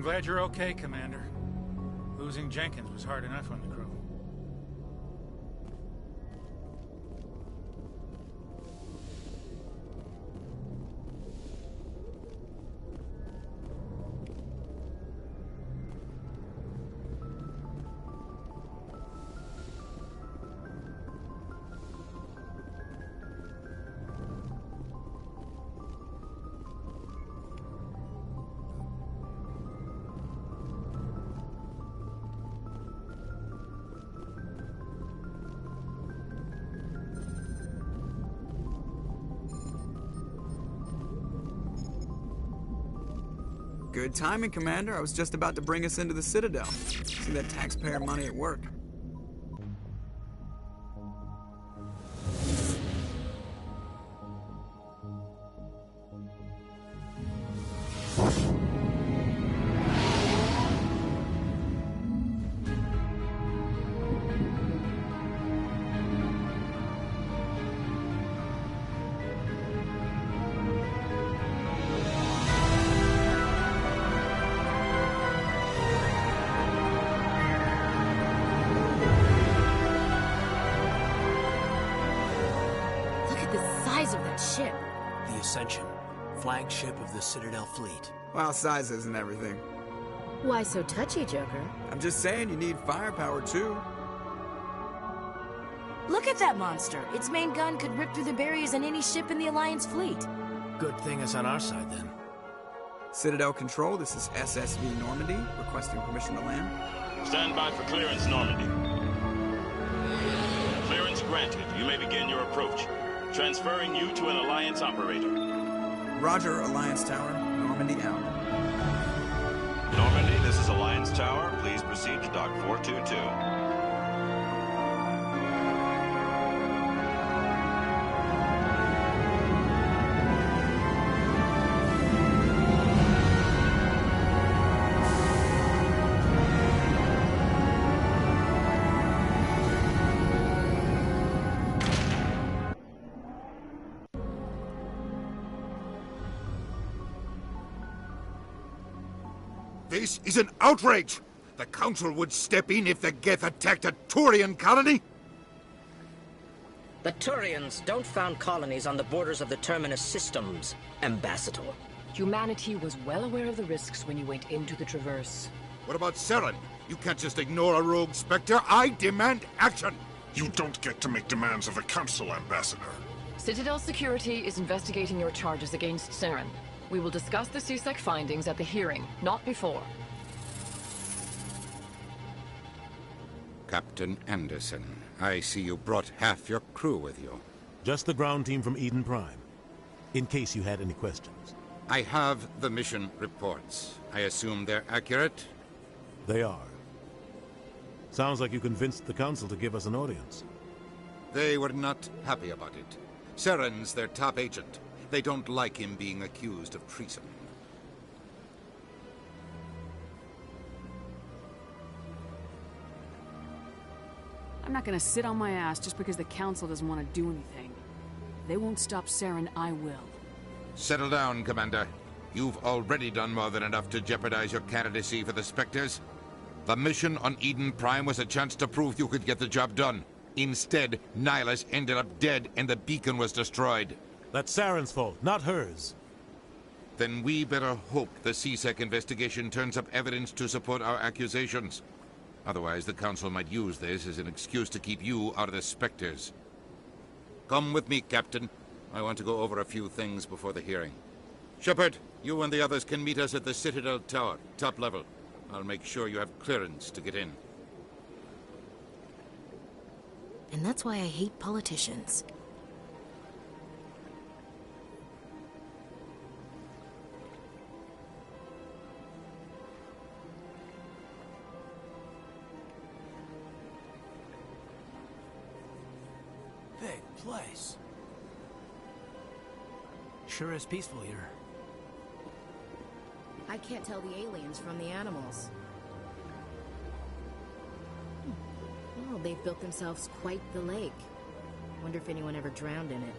glad you're okay, Commander. Losing Jenkins was hard enough on the crew. Good timing, Commander. I was just about to bring us into the Citadel. See that taxpayer money at work. Of that ship. The Ascension, flagship of the Citadel fleet. Well, size isn't everything. Why so touchy, Joker? I'm just saying you need firepower, too. Look at that monster. Its main gun could rip through the barriers in any ship in the Alliance fleet. Good thing it's on our side, then. Citadel Control, this is SSV Normandy, requesting permission to land. Stand by for clearance, Normandy. Clearance granted. You may begin your approach. Transferring you to an Alliance operator. Roger, Alliance Tower. Normandy out. Normandy, this is Alliance Tower. Please proceed to Dock 422. This is an outrage! The Council would step in if the Geth attacked a Turian colony? The Turians don't found colonies on the borders of the Terminus systems, Ambassador. Humanity was well aware of the risks when you went into the Traverse. What about Saren? You can't just ignore a rogue Spectre. I demand action! You don't get to make demands of the Council, Ambassador. Citadel Security is investigating your charges against Saren. We will discuss the CSEC findings at the hearing, not before. Captain Anderson, I see you brought half your crew with you. Just the ground team from Eden Prime, in case you had any questions. I have the mission reports. I assume they're accurate? They are. Sounds like you convinced the Council to give us an audience. They were not happy about it. Saren's their top agent. They don't like him being accused of treason. I'm not gonna sit on my ass just because the Council doesn't want to do anything. If they won't stop Saren, I will. Settle down, Commander. You've already done more than enough to jeopardize your candidacy for the Spectres. The mission on Eden Prime was a chance to prove you could get the job done. Instead, Nihilus ended up dead and the beacon was destroyed. That's Saren's fault, not hers. Then we better hope the CSEC investigation turns up evidence to support our accusations. Otherwise, the Council might use this as an excuse to keep you out of the Spectres. Come with me, Captain. I want to go over a few things before the hearing. Shepherd, you and the others can meet us at the Citadel Tower, top level. I'll make sure you have clearance to get in. And that's why I hate politicians. Big place. Sure is peaceful here. I can't tell the aliens from the animals. Well, they've built themselves quite the lake. Wonder if anyone ever drowned in it.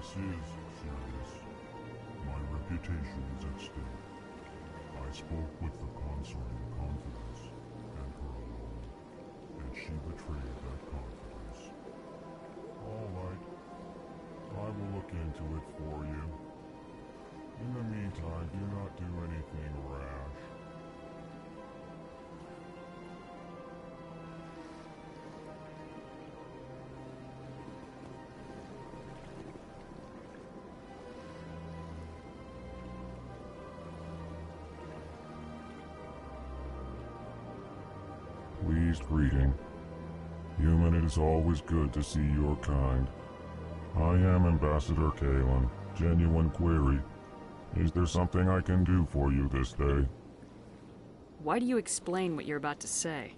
This is serious. My reputation is at stake. I spoke with the consort in confidence, and her alone, and she betrayed that confidence. All right. I will look into it for you. In the meantime, do not do anything rash. Pleased greeting. Human, it is always good to see your kind. I am Ambassador Kalen. Genuine query. Is there something I can do for you this day? Why do you explain what you're about to say?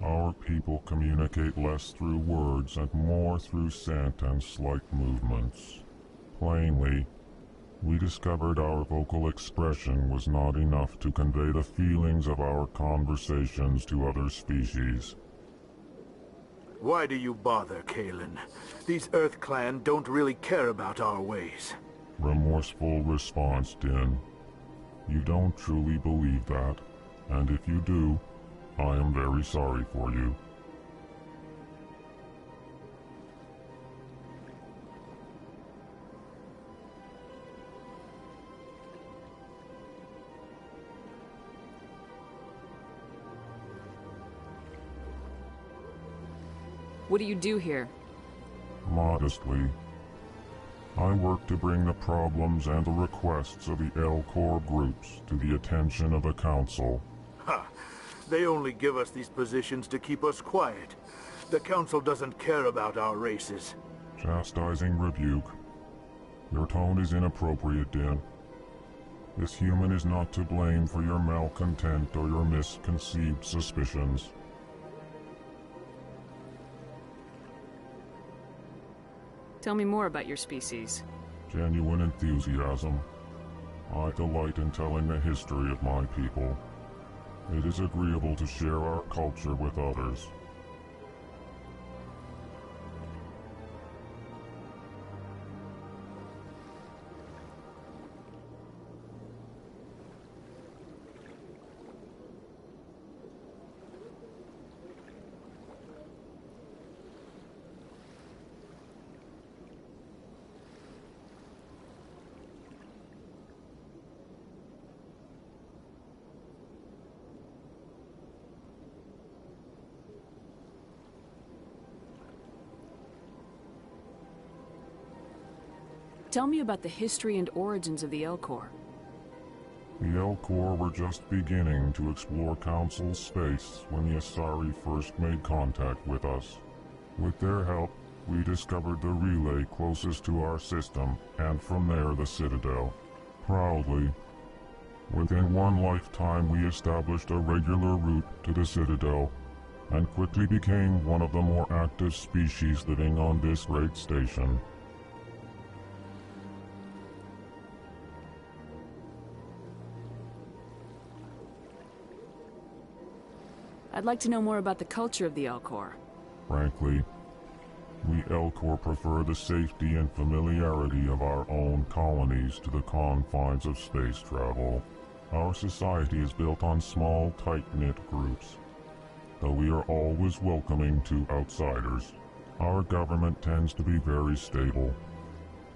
Our people communicate less through words and more through scent and slight movements. Plainly, we discovered our vocal expression was not enough to convey the feelings of our conversations to other species. Why do you bother, Kalen? These Earth Clan don't really care about our ways. Remorseful response, Din. You don't truly believe that, and if you do, I am very sorry for you. What do you do here? Modestly, I work to bring the problems and the requests of the L-Corps groups to the attention of the Council. Ha! They only give us these positions to keep us quiet. The Council doesn't care about our races. Chastising rebuke. Your tone is inappropriate, Din. This human is not to blame for your malcontent or your misconceived suspicions. Tell me more about your species. Genuine enthusiasm. I delight in telling the history of my people. It is agreeable to share our culture with others. Tell me about the history and origins of the L-Corps. The L-Corps were just beginning to explore Council space when the Asari first made contact with us. With their help, we discovered the relay closest to our system, and from there the Citadel. Proudly, within one lifetime we established a regular route to the Citadel, and quickly became one of the more active species living on this great station. I'd like to know more about the culture of the L-Corps. Frankly, we L-Corps prefer the safety and familiarity of our own colonies to the confines of space travel. Our society is built on small, tight-knit groups. Though we are always welcoming to outsiders, our government tends to be very stable.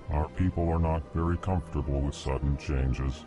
Our people are not very comfortable with sudden changes.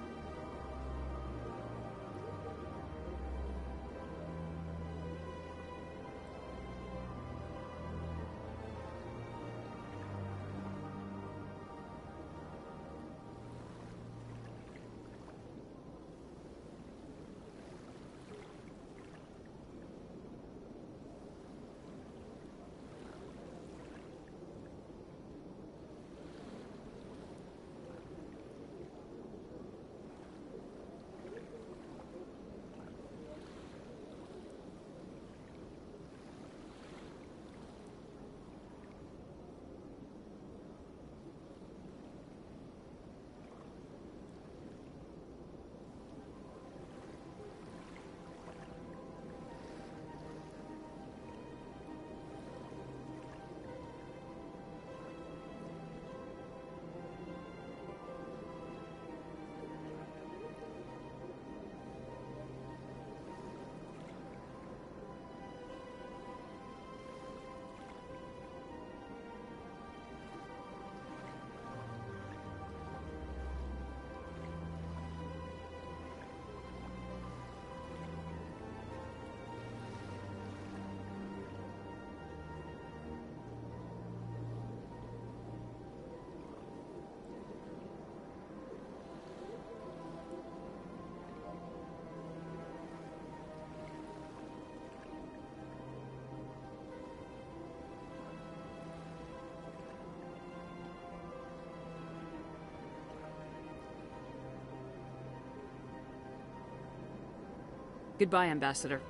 Goodbye, Ambassador.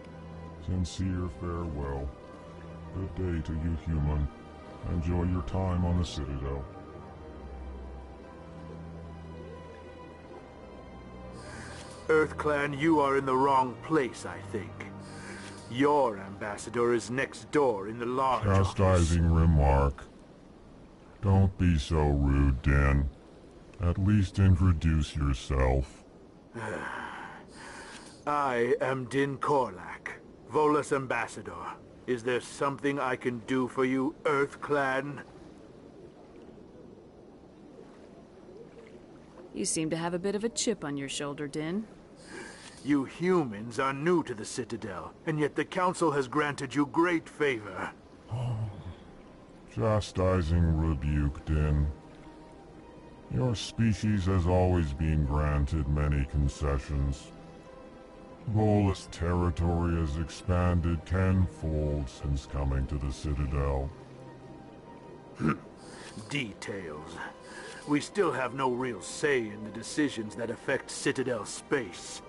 Sincere farewell. Good day to you, human. Enjoy your time on the Citadel. EarthClan, you are in the wrong place, I think. Your ambassador is next door in the large office. Chastising remark. Don't be so rude, Din. At least introduce yourself. I am Din Korlak, Volus ambassador. Is there something I can do for you, EarthClan? You seem to have a bit of a chip on your shoulder, Din. You humans are new to the Citadel, and yet the Council has granted you great favor. Chastising rebuke, Din. Your species has always been granted many concessions. Volus territory has expanded tenfold since coming to the Citadel. Details. We still have no real say in the decisions that affect Citadel space.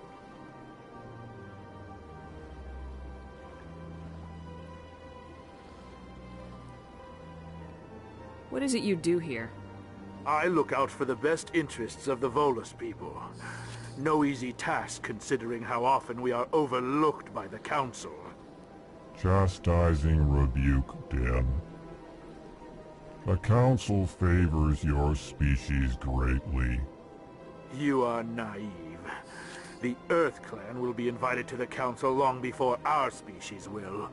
What is it you do here? I look out for the best interests of the Volus people. No easy task considering how often we are overlooked by the Council. Chastising rebuke, Din. The Council favors your species greatly. You are naive. The EarthClan will be invited to the Council long before our species will.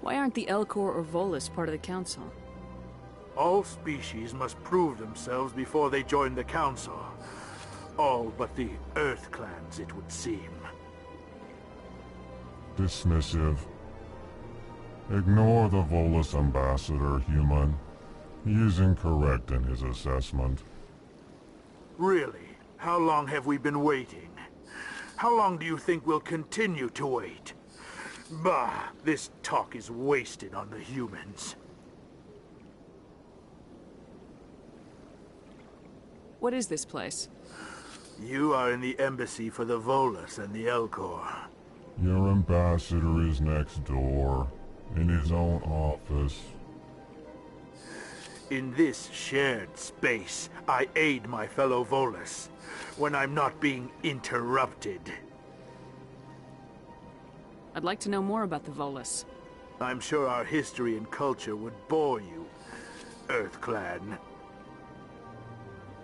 Why aren't the Elcor or Volus part of the Council? All species must prove themselves before they join the Council. All but the EarthClans, it would seem. Dismissive. Ignore the Volus ambassador, human. He is incorrect in his assessment. Really? How long have we been waiting? How long do you think we'll continue to wait? Bah, this talk is wasted on the humans. What is this place? You are in the embassy for the Volus and the Elcor. Your ambassador is next door, in his own office. In this shared space, I aid my fellow Volus, when I'm not being interrupted. I'd like to know more about the Volus. I'm sure our history and culture would bore you, EarthClan.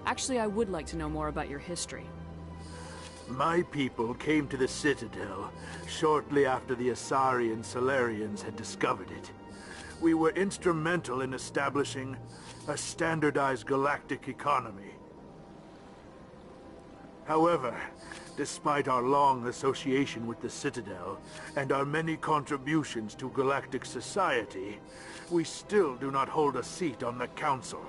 Actually, I would like to know more about your history. My people came to the Citadel shortly after the Asari and Salarians had discovered it. We were instrumental in establishing a standardized galactic economy. However, despite our long association with the Citadel and our many contributions to galactic society, we still do not hold a seat on the Council.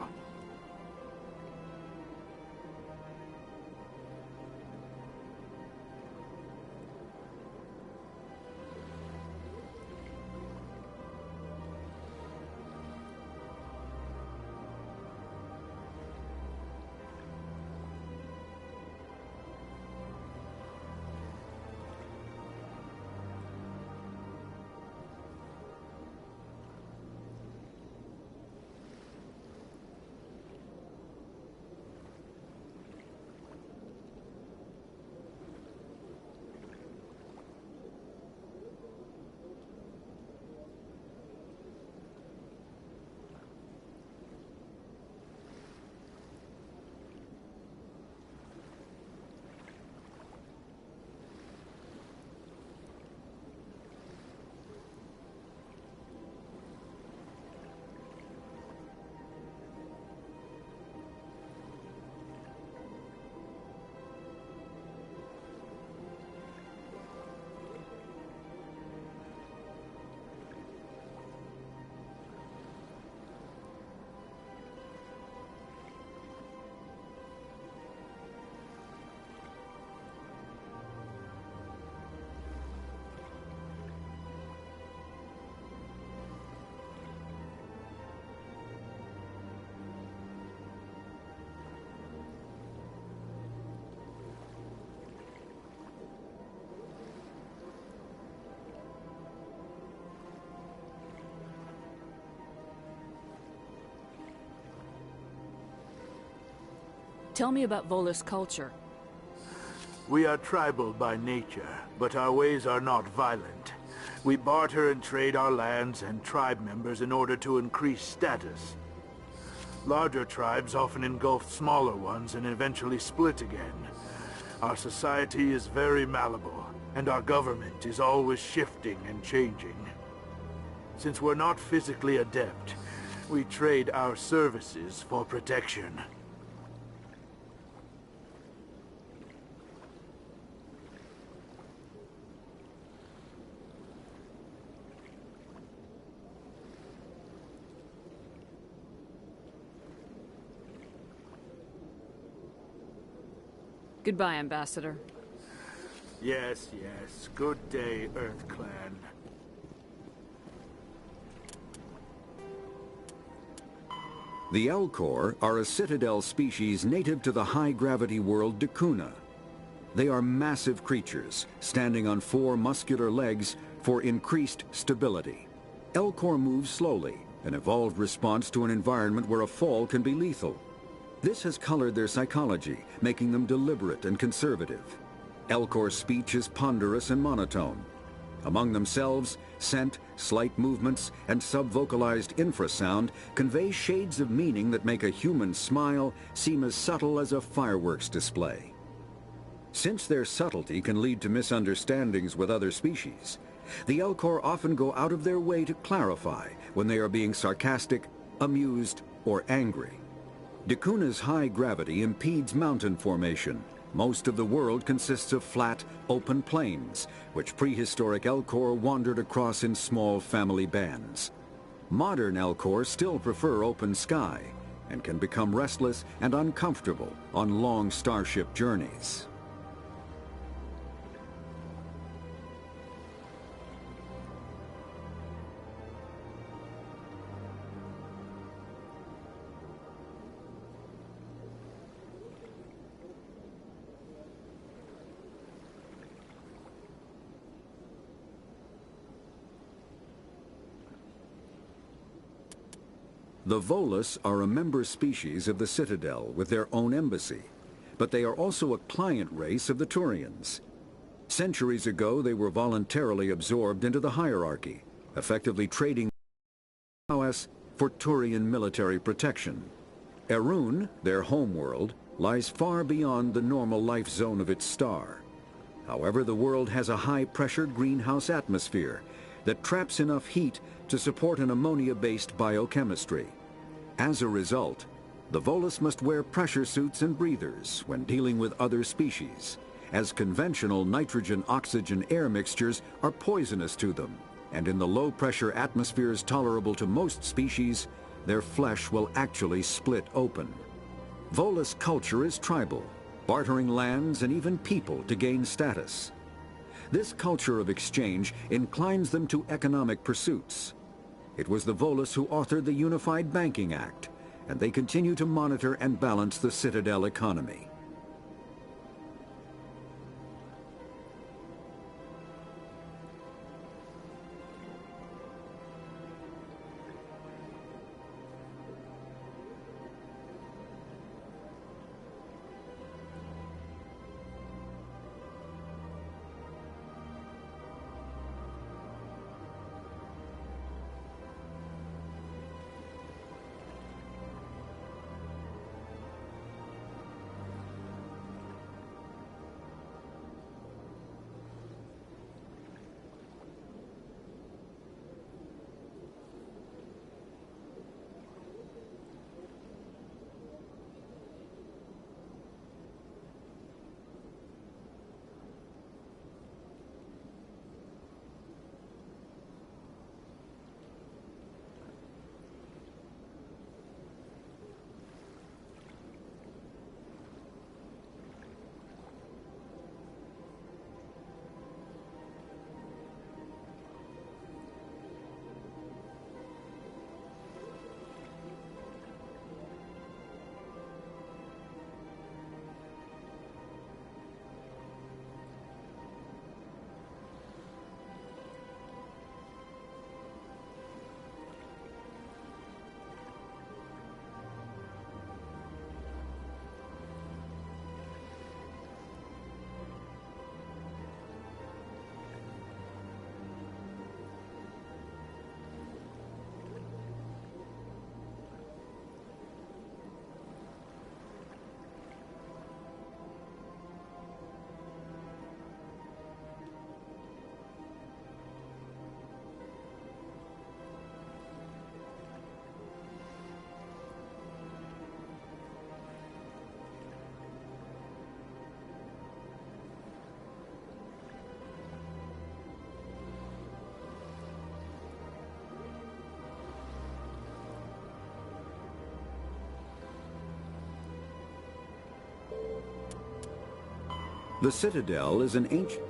Tell me about Volus culture. We are tribal by nature, but our ways are not violent. We barter and trade our lands and tribe members in order to increase status. Larger tribes often engulf smaller ones and eventually split again. Our society is very malleable, and our government is always shifting and changing. Since we're not physically adept, we trade our services for protection. Goodbye, Ambassador. Yes, yes. Good day, Earth Clan. The Elcor are a Citadel species native to the high-gravity world Dakuna. They are massive creatures, standing on 4 muscular legs for increased stability. Elcor move slowly, an evolved response to an environment where a fall can be lethal. This has colored their psychology, making them deliberate and conservative. Elcor's speech is ponderous and monotone. Among themselves, scent, slight movements, and sub-vocalized infrasound convey shades of meaning that make a human smile seem as subtle as a fireworks display. Since their subtlety can lead to misunderstandings with other species, the Elcor often go out of their way to clarify when they are being sarcastic, amused, or angry. Dakuna's high gravity impedes mountain formation. Most of the world consists of flat, open plains, which prehistoric Elcor wandered across in small family bands. Modern Elcor still prefer open sky, and can become restless and uncomfortable on long starship journeys. The Volus are a member species of the Citadel with their own embassy, but they are also a client race of the Turians. Centuries ago, they were voluntarily absorbed into the hierarchy, effectively trading prowess for Turian military protection. Erun, their homeworld, lies far beyond the normal life zone of its star. However, the world has a high-pressured greenhouse atmosphere that traps enough heat to support an ammonia-based biochemistry. As a result, the Volus must wear pressure suits and breathers when dealing with other species, as conventional nitrogen-oxygen air mixtures are poisonous to them, and in the low-pressure atmospheres tolerable to most species, their flesh will actually split open. Volus culture is tribal, bartering lands and even people to gain status. This culture of exchange inclines them to economic pursuits. It was the Volus who authored the Unified Banking Act, and they continue to monitor and balance the Citadel economy. The Citadel is an ancient...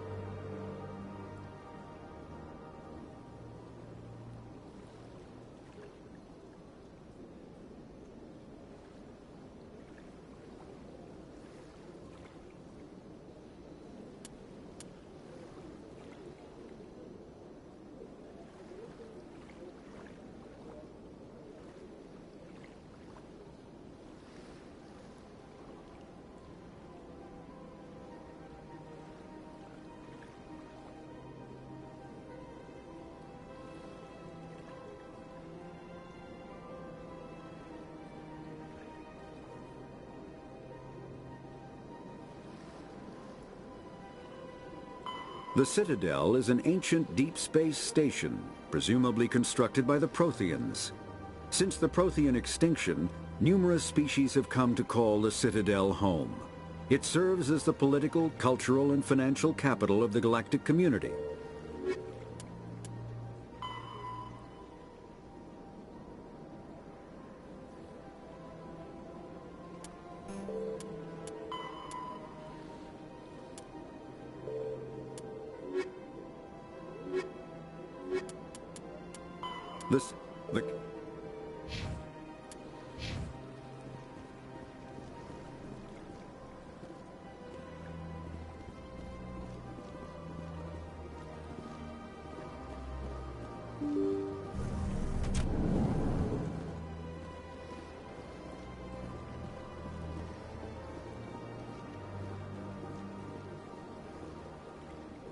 The Citadel is an ancient deep space station, presumably constructed by the Protheans. Since the Prothean extinction, numerous species have come to call the Citadel home. It serves as the political, cultural, and financial capital of the galactic community.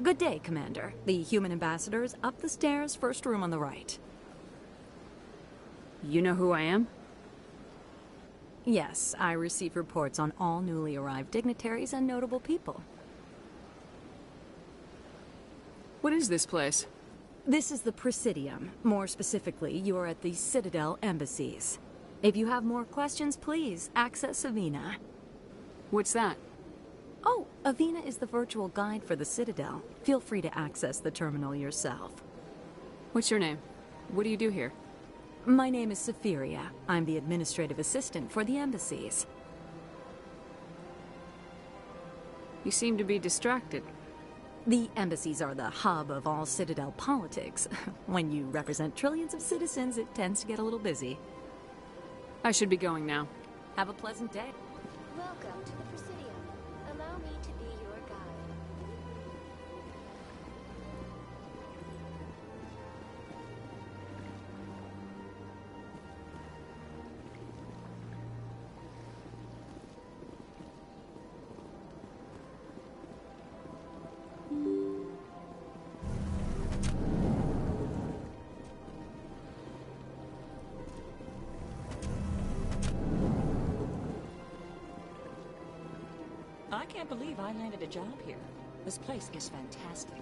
Good day, Commander. The human ambassador is up the stairs, first room on the right. You know who I am? Yes, I receive reports on all newly arrived dignitaries and notable people. What is this place? This is the Presidium. More specifically, you are at the Citadel embassies. If you have more questions, please access Avina. What's that? Oh, Avina is the virtual guide for the Citadel. Feel free to access the terminal yourself. What's your name? What do you do here? My name is Safiria. I'm the administrative assistant for the embassies. You seem to be distracted. The embassies are the hub of all Citadel politics. When you represent trillions of citizens, it tends to get a little busy. I should be going now. Have a pleasant day. Welcome to the Presidium. Allow me to be your guide. I can't believe I landed a job here. This place is fantastic.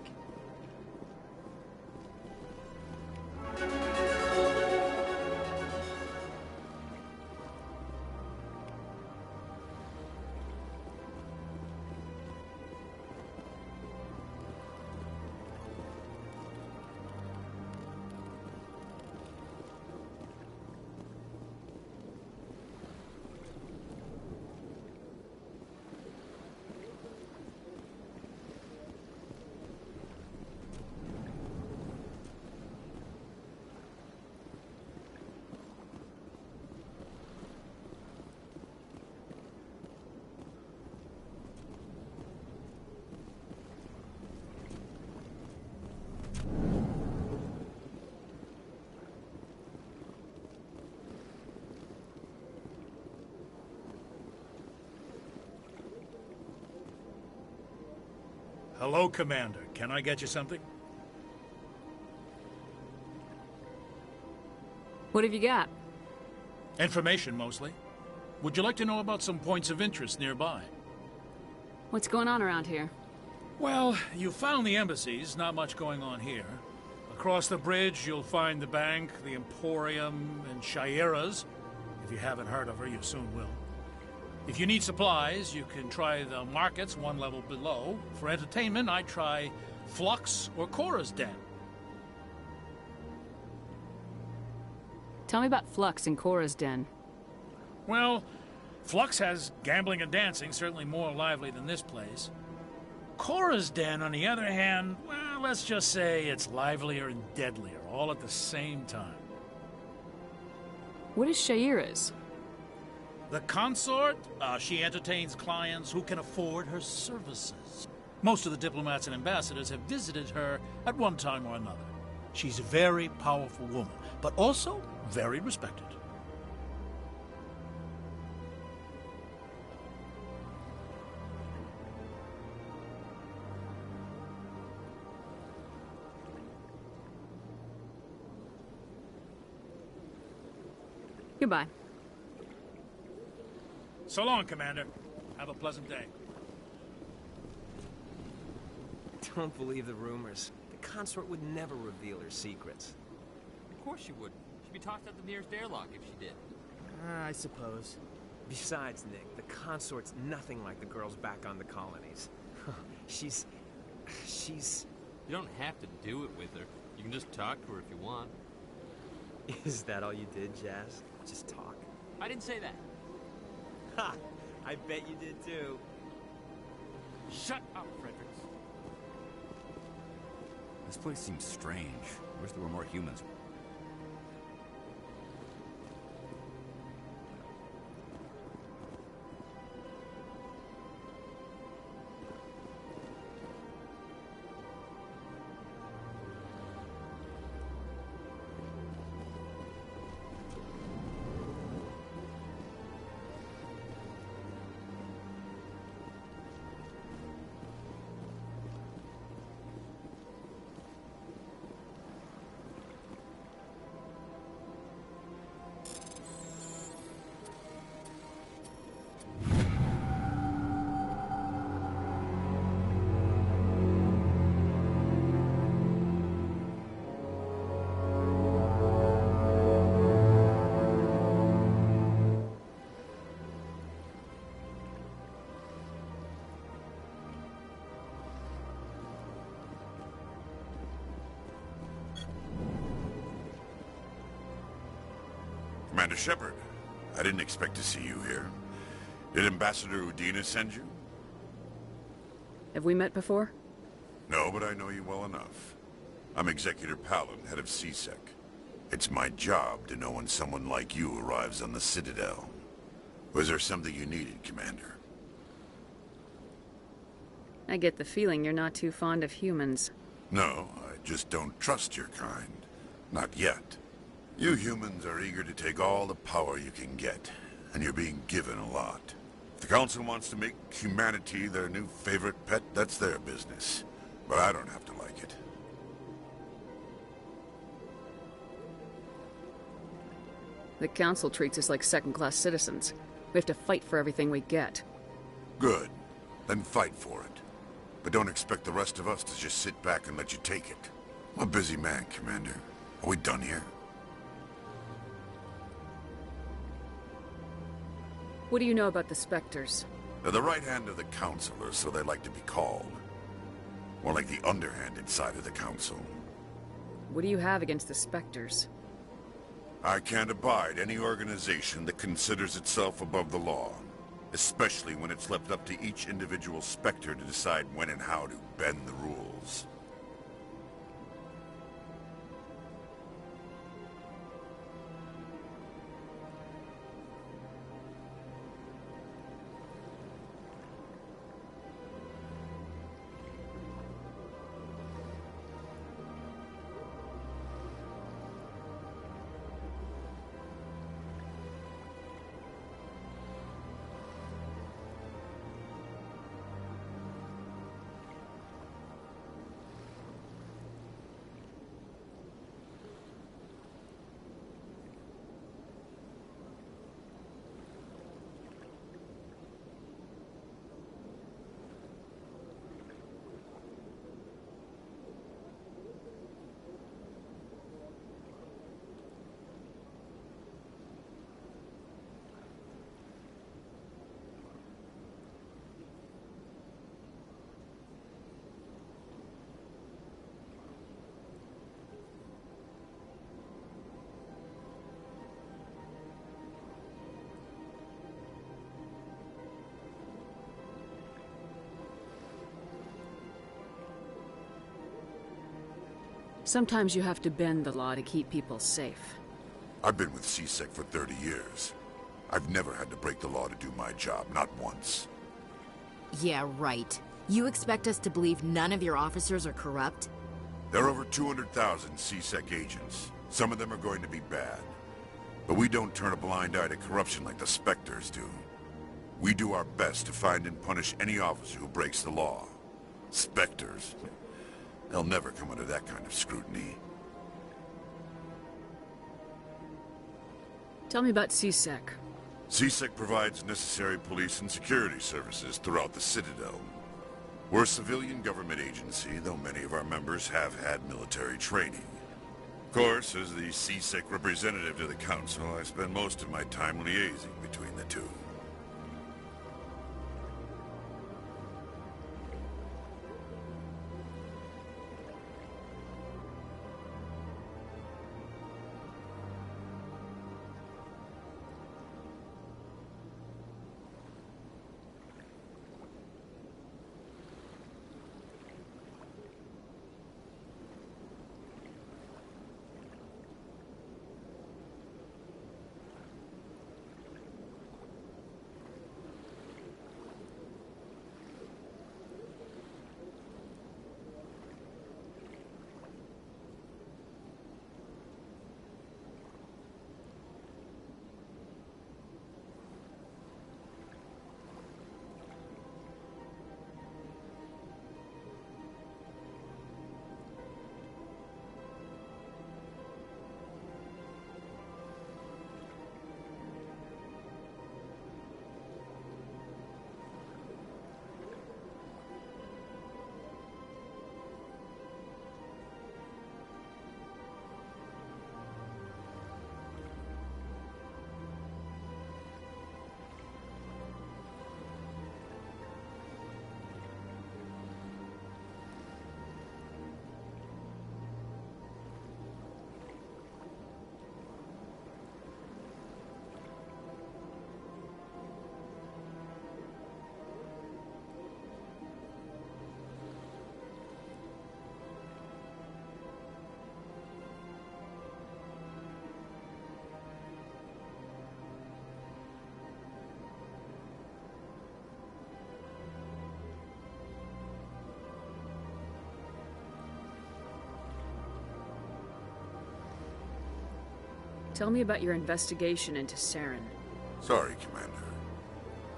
Hello, Commander. Can I get you something? What have you got? Information, mostly. Would you like to know about some points of interest nearby? What's going on around here? Well, you found the embassies. Not much going on here. Across the bridge, you'll find the bank, the Emporium, and Shaira's. If you haven't heard of her, you soon will. If you need supplies, you can try the markets one level below. For entertainment, I'd try Flux or Cora's Den. Tell me about Flux and Cora's Den. Well, Flux has gambling and dancing, certainly more lively than this place. Cora's den, on the other hand, well, let's just say it's livelier and deadlier, all at the same time. What is Shaira's? The consort, she entertains clients who can afford her services. Most of the diplomats and ambassadors have visited her at one time or another. She's a very powerful woman, but also very respected. Goodbye. So long, Commander. Have a pleasant day. Don't believe the rumors. The consort would never reveal her secrets. Of course she would. She'd be tossed out the nearest airlock if she did. I suppose. Besides, Nick, the consort's nothing like the girls back on the colonies. She's... You don't have to do it with her. You can just talk to her if you want. Is that all you did, Jazz? Just talk? I didn't say that. Ha! I bet you did too. Shut up, Fredericks. This place seems strange. I wish there were more humans. Commander Shepherd, I didn't expect to see you here. Did Ambassador Udina send you? Have we met before? No, but I know you well enough. I'm Executor Palin, head of CSEC. It's my job to know when someone like you arrives on the Citadel. Was there something you needed, Commander? I get the feeling you're not too fond of humans. No, I just don't trust your kind. Not yet. You humans are eager to take all the power you can get, and you're being given a lot. If the Council wants to make humanity their new favorite pet, that's their business. But I don't have to like it. The Council treats us like second-class citizens. We have to fight for everything we get. Good. Then fight for it. But don't expect the rest of us to just sit back and let you take it. I'm a busy man, Commander. Are we done here? What do you know about the Spectres? They're the right hand of the Council, or so they like to be called. More like the underhanded side of the Council. What do you have against the Spectres? I can't abide any organization that considers itself above the law. Especially when it's left up to each individual Spectre to decide when and how to bend the rules. Sometimes you have to bend the law to keep people safe. I've been with CSEC for 30 years. I've never had to break the law to do my job, not once. Yeah, right. You expect us to believe none of your officers are corrupt? There are over 200,000 CSEC agents. Some of them are going to be bad. But we don't turn a blind eye to corruption like the Spectres do. We do our best to find and punish any officer who breaks the law. Spectres? They'll never come under that kind of scrutiny. Tell me about CSEC. CSEC provides necessary police and security services throughout the Citadel. We're a civilian government agency, though many of our members have had military training. Of course, as the CSEC representative to the Council, I spend most of my time liaising between the two. Tell me about your investigation into Saren. Sorry, Commander.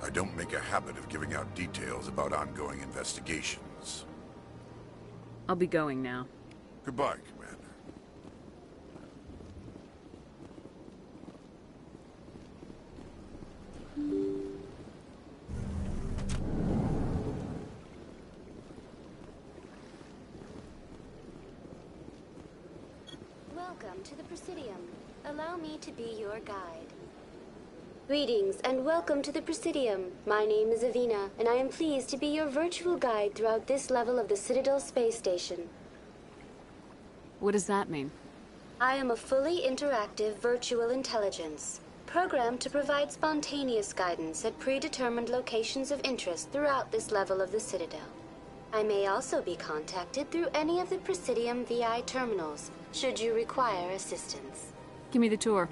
I don't make a habit of giving out details about ongoing investigations. I'll be going now. Goodbye, Commander. Welcome to the Presidium. Allow me to be your guide. Greetings and welcome to the Presidium. My name is Avina, and I am pleased to be your virtual guide throughout this level of the Citadel space station. What does that mean? I am a fully interactive virtual intelligence, programmed to provide spontaneous guidance at predetermined locations of interest throughout this level of the Citadel. I may also be contacted through any of the Presidium VI terminals, should you require assistance. Give me the tour.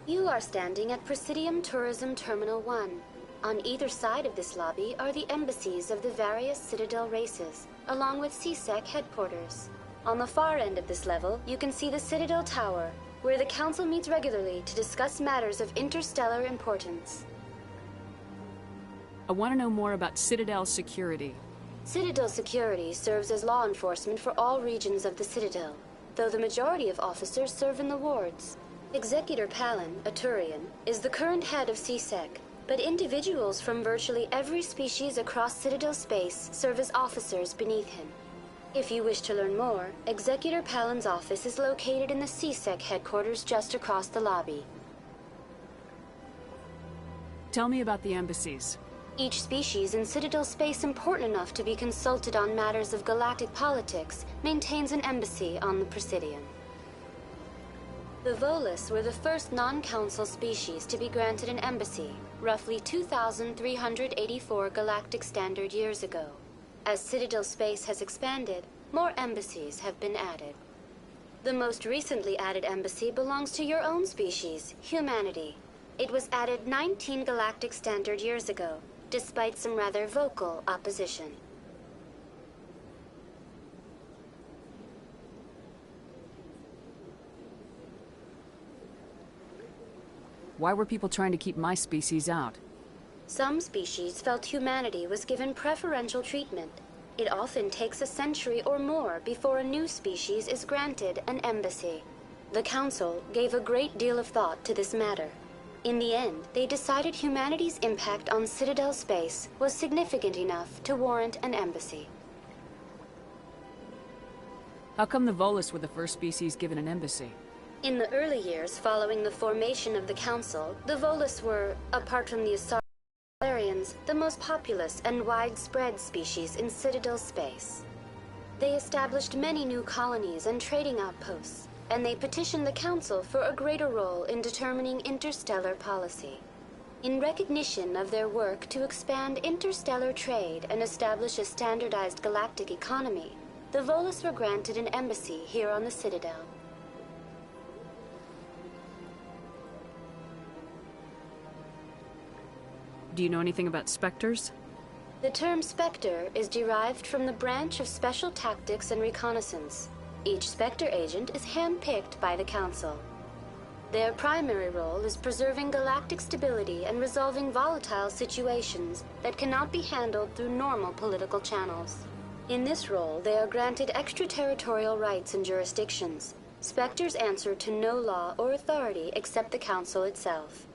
You are standing at Presidium Tourism Terminal 1. On either side of this lobby are the embassies of the various Citadel races, along with CSEC headquarters. On the far end of this level, you can see the Citadel Tower, where the Council meets regularly to discuss matters of interstellar importance. I want to know more about Citadel security. Citadel security serves as law enforcement for all regions of the Citadel, though the majority of officers serve in the wards. Executor Palin, a Turian, is the current head of CSEC, but individuals from virtually every species across Citadel space serve as officers beneath him. If you wish to learn more, Executor Palin's office is located in the CSEC headquarters just across the lobby. Tell me about the embassies. Each species in Citadel space important enough to be consulted on matters of galactic politics maintains an embassy on the Presidium. The Volus were the first non-council species to be granted an embassy, roughly 2,384 galactic standard years ago. As Citadel space has expanded, more embassies have been added. The most recently added embassy belongs to your own species, humanity. It was added 19 galactic standard years ago, despite some rather vocal opposition. Why were people trying to keep my species out? Some species felt humanity was given preferential treatment. It often takes a century or more before a new species is granted an embassy. The Council gave a great deal of thought to this matter. In the end, they decided humanity's impact on Citadel space was significant enough to warrant an embassy. How come the Volus were the first species given an embassy? In the early years following the formation of the Council, the Volus were, apart from the Asarians, the most populous and widespread species in Citadel space. They established many new colonies and trading outposts, and they petitioned the Council for a greater role in determining interstellar policy. In recognition of their work to expand interstellar trade and establish a standardized galactic economy, the Volus were granted an embassy here on the Citadel. Do you know anything about Spectres? The term Spectre is derived from the branch of Special Tactics and Reconnaissance. Each Spectre agent is handpicked by the Council. Their primary role is preserving galactic stability and resolving volatile situations that cannot be handled through normal political channels. In this role, they are granted extraterritorial rights and jurisdictions. Spectres answer to no law or authority except the Council itself.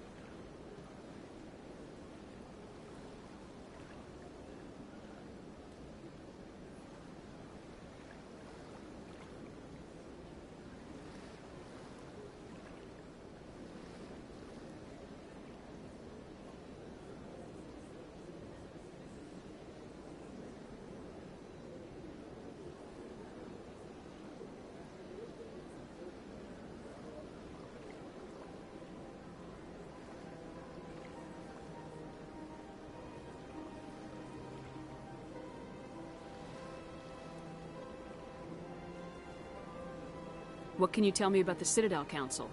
What can you tell me about the Citadel Council?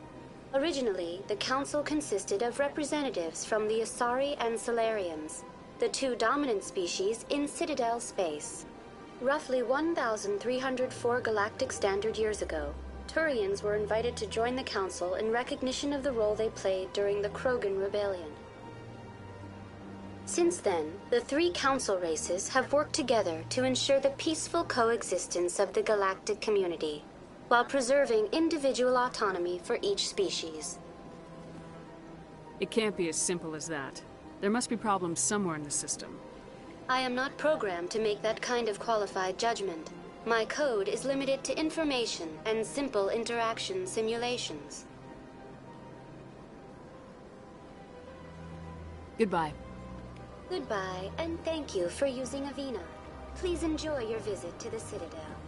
Originally, the Council consisted of representatives from the Asari and Solarians, the two dominant species in Citadel space. Roughly 1,304 galactic standard years ago, Turians were invited to join the Council in recognition of the role they played during the Krogan Rebellion. Since then, the three Council races have worked together to ensure the peaceful coexistence of the galactic community, while preserving individual autonomy for each species. It can't be as simple as that. There must be problems somewhere in the system. I am not programmed to make that kind of qualified judgment. My code is limited to information and simple interaction simulations. Goodbye. Goodbye, and thank you for using Avina. Please enjoy your visit to the Citadel.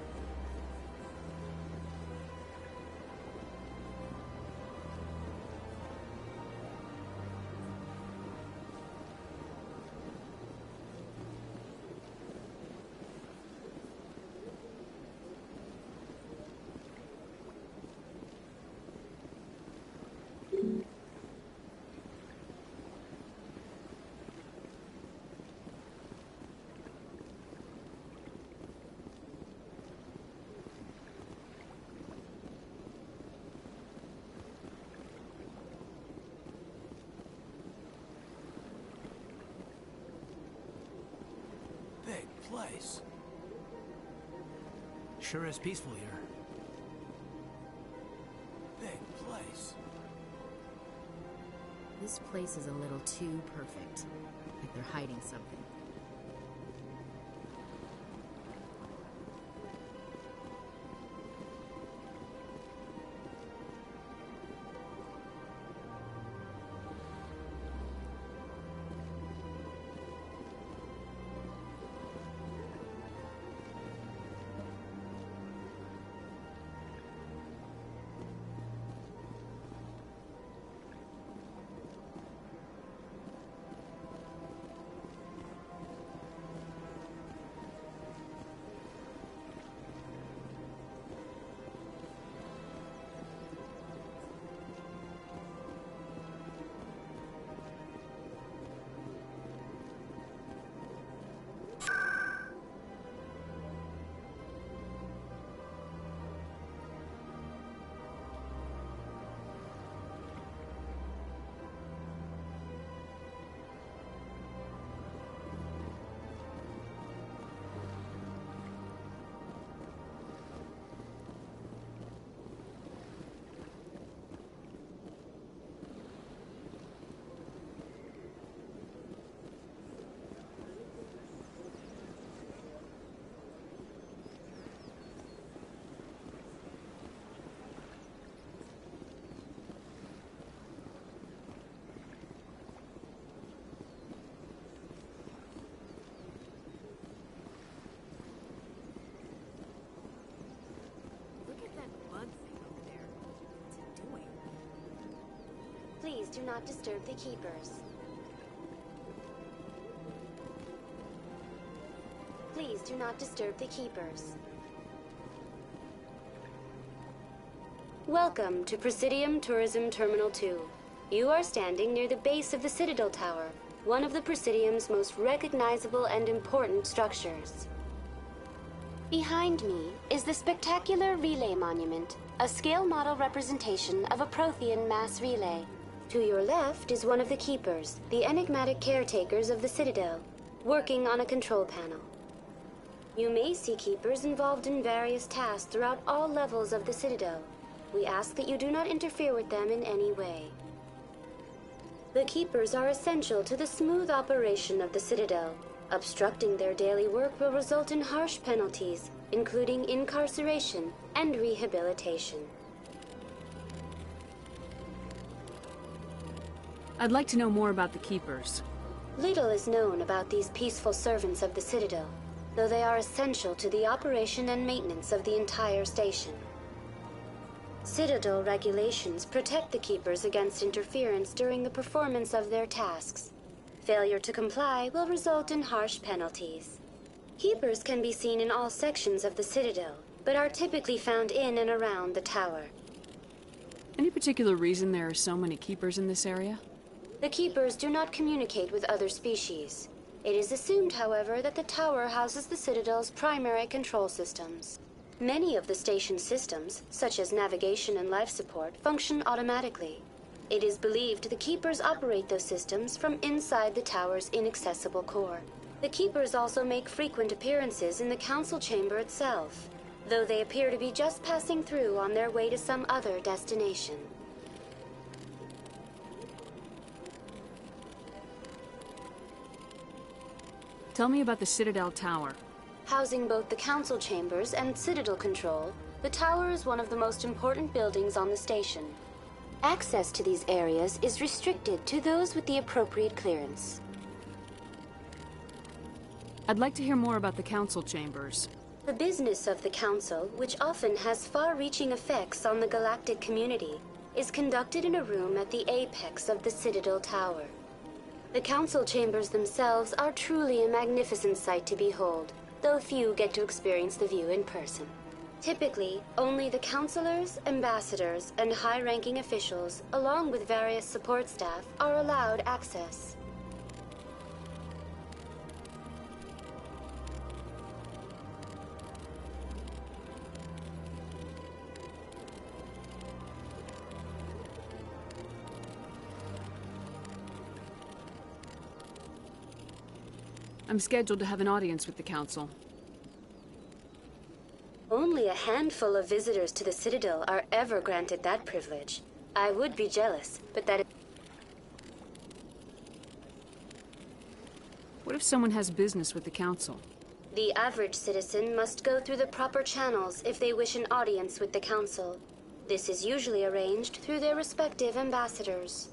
Place. Sure is peaceful here. Big place. This place is a little too perfect. Like they're hiding something. do not disturb the Keepers. Please do not disturb the Keepers. Welcome to Presidium Tourism Terminal 2. You are standing near the base of the Citadel Tower, one of the Presidium's most recognizable and important structures. Behind me is the spectacular Relay Monument, a scale model representation of a Prothean mass relay. To your left is one of the Keepers, the enigmatic caretakers of the Citadel, working on a control panel. You may see Keepers involved in various tasks throughout all levels of the Citadel. We ask that you do not interfere with them in any way. The Keepers are essential to the smooth operation of the Citadel. Obstructing their daily work will result in harsh penalties, including incarceration and rehabilitation. I'd like to know more about the Keepers. Little is known about these peaceful servants of the Citadel, though they are essential to the operation and maintenance of the entire station. Citadel regulations protect the Keepers against interference during the performance of their tasks. Failure to comply will result in harsh penalties. Keepers can be seen in all sections of the Citadel, but are typically found in and around the tower. Any particular reason there are so many Keepers in this area? The Keepers do not communicate with other species. It is assumed, however, that the tower houses the Citadel's primary control systems. Many of the station's systems, such as navigation and life support, function automatically. It is believed the Keepers operate those systems from inside the tower's inaccessible core. The Keepers also make frequent appearances in the council chamber itself, though they appear to be just passing through on their way to some other destination. Tell me about the Citadel Tower. Housing both the council chambers and Citadel control, the tower is one of the most important buildings on the station. Access to these areas is restricted to those with the appropriate clearance. I'd like to hear more about the council chambers. The business of the council, which often has far-reaching effects on the galactic community, is conducted in a room at the apex of the Citadel Tower. The council chambers themselves are truly a magnificent sight to behold, though few get to experience the view in person. Typically, only the councilors, ambassadors, and high-ranking officials, along with various support staff, are allowed access. I'm scheduled to have an audience with the council. Only a handful of visitors to the Citadel are ever granted that privilege. I would be jealous, but that is... What if someone has business with the council? The average citizen must go through the proper channels if they wish an audience with the council. This is usually arranged through their respective ambassadors.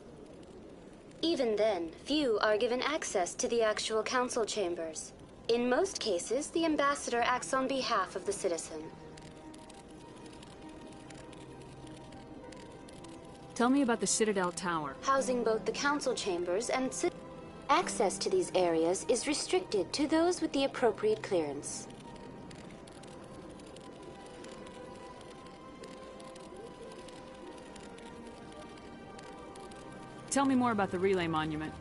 Even then, few are given access to the actual council chambers. In most cases, the ambassador acts on behalf of the citizen. Tell me about the Citadel Tower. Housing both the council chambers and access to these areas is restricted to those with the appropriate clearance. Tell me more about the Relay Monument.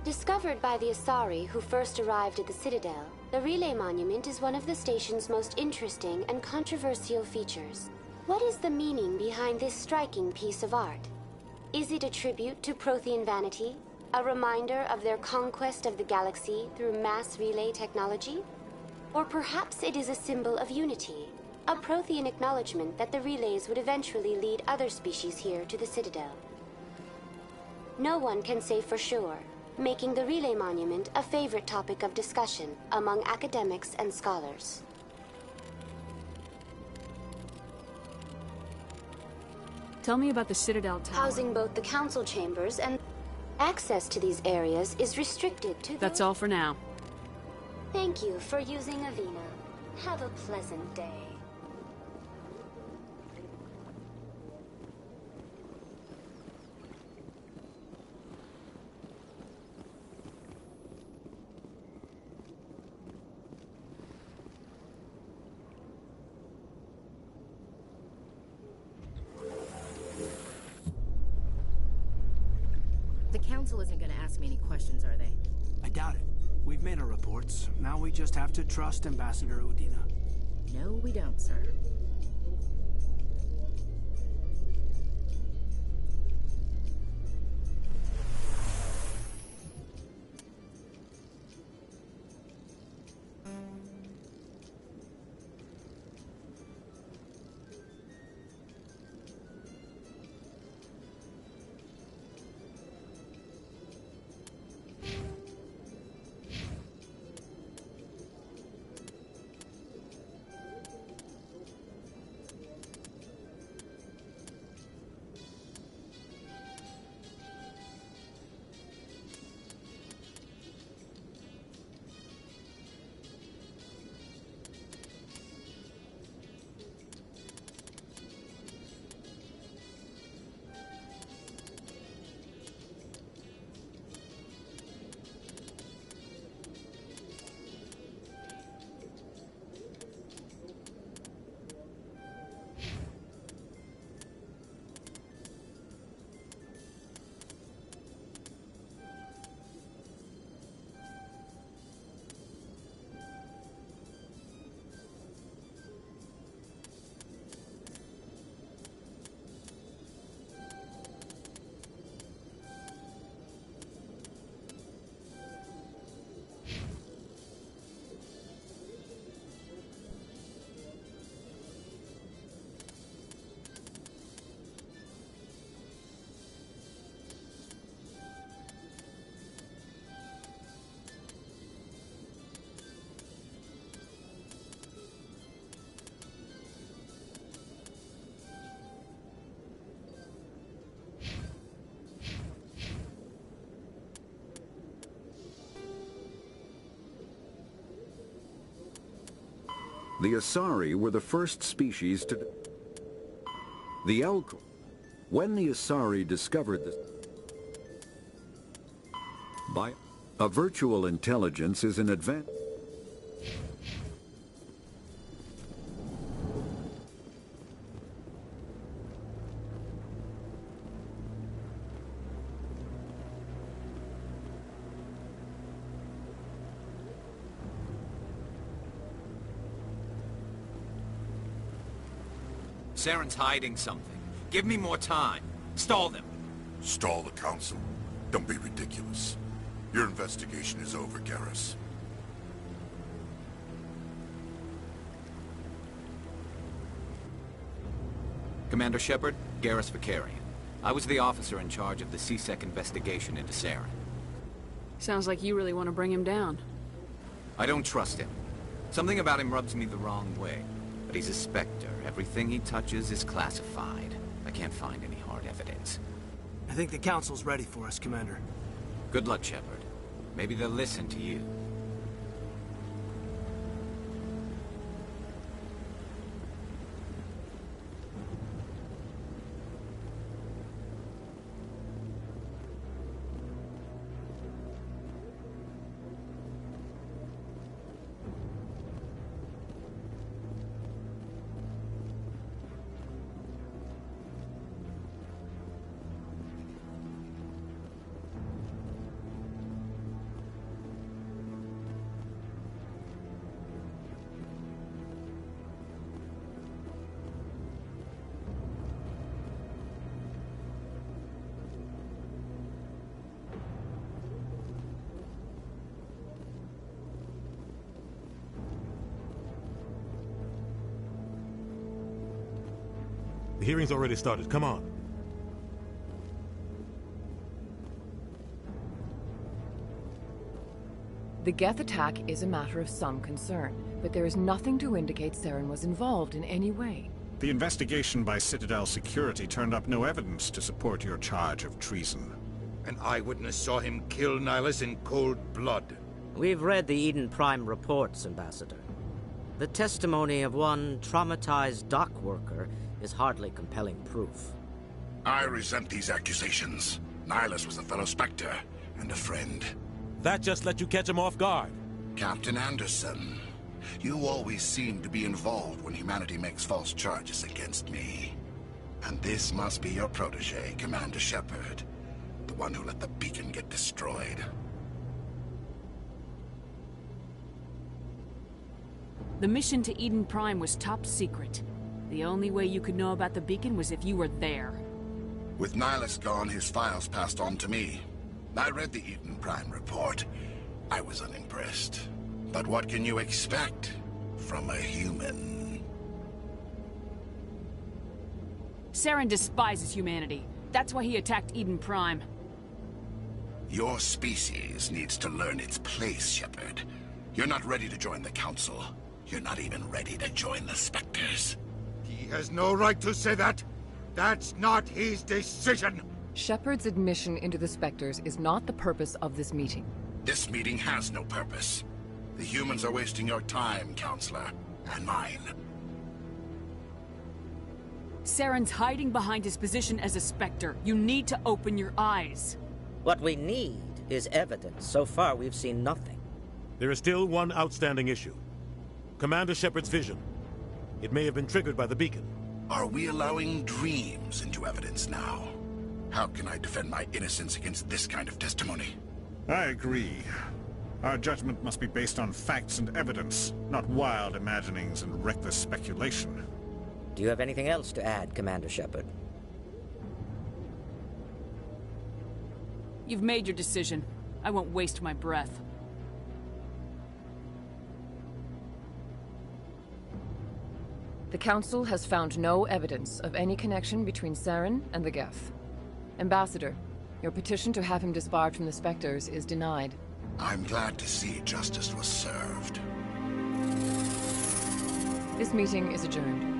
Discovered by the Asari who first arrived at the Citadel, the Relay Monument is one of the station's most interesting and controversial features. What is the meaning behind this striking piece of art? Is it a tribute to Prothean vanity? A reminder of their conquest of the galaxy through mass relay technology? Or perhaps it is a symbol of unity, a Prothean acknowledgement that the relays would eventually lead other species here to the Citadel. No one can say for sure, making the Relay Monument a favorite topic of discussion among academics and scholars. Tell me about the Citadel Tower. Housing both the council chambers and access to these areas is restricted to... That's all for now. Thank you for using Avina. Have a pleasant day. Council isn't gonna ask me any questions, are they? I doubt it. We've made our reports. Now we just have to trust Ambassador Udina. No, we don't, sir. The Asari were the first species to... The Elcor. When the Asari discovered this... By... A virtual intelligence is an advanced... Saren's hiding something. Give me more time. Stall them. Stall the Council? Don't be ridiculous. Your investigation is over, Garrus. Commander Shepherd, Garrus Vicarian. I was the officer in charge of the CSEC investigation into Saren. Sounds like you really want to bring him down. I don't trust him. Something about him rubs me the wrong way. But he's a Spectre. Everything he touches is classified. I can't find any hard evidence. I think the Council's ready for us, Commander. Good luck, Shepherd. Maybe they'll listen to you. The hearing's already started. Come on. The Geth attack is a matter of some concern, but there is nothing to indicate Saren was involved in any way. The investigation by Citadel security turned up no evidence to support your charge of treason. An eyewitness saw him kill Nihilus in cold blood. We've read the Eden Prime reports, Ambassador. The testimony of one traumatized dock worker is hardly compelling proof. I resent these accusations. Nihilus was a fellow Spectre and a friend. That just let you catch him off guard. Captain Anderson, you always seem to be involved when humanity makes false charges against me. And this must be your protege, Commander Shepherd. The one who let the beacon get destroyed. The mission to Eden Prime was top secret. The only way you could know about the beacon was if you were there. With Nihilus gone, his files passed on to me. I read the Eden Prime report. I was unimpressed. But what can you expect from a human? Saren despises humanity. That's why he attacked Eden Prime. Your species needs to learn its place, Shepherd. You're not ready to join the Council. You're not even ready to join the Spectres. He has no right to say that. That's not his decision. Shepherd's admission into the Spectres is not the purpose of this meeting. This meeting has no purpose. The humans are wasting your time, Counselor, and mine. Saren's hiding behind his position as a Spectre. You need to open your eyes. What we need is evidence. So far, we've seen nothing. There is still one outstanding issue. Commander Shepherd's vision. It may have been triggered by the beacon. Are we allowing dreams into evidence now? How can I defend my innocence against this kind of testimony? I agree. Our judgment must be based on facts and evidence, not wild imaginings and reckless speculation. Do you have anything else to add, Commander Shepherd? You've made your decision. I won't waste my breath. The Council has found no evidence of any connection between Saren and the Geth. Ambassador, your petition to have him disbarred from the Spectres is denied. I'm glad to see justice was served. This meeting is adjourned.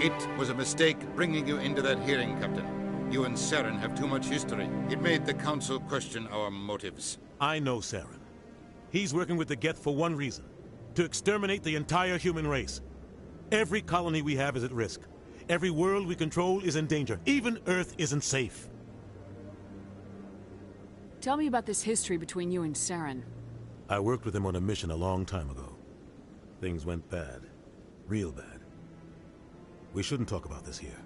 It was a mistake bringing you into that hearing, Captain. You and Saren have too much history. It made the Council question our motives. I know Saren. He's working with the Geth for one reason. To exterminate the entire human race. Every colony we have is at risk. Every world we control is in danger. Even Earth isn't safe. Tell me about this history between you and Saren. I worked with him on a mission a long time ago. Things went bad. Real bad. We shouldn't talk about this here.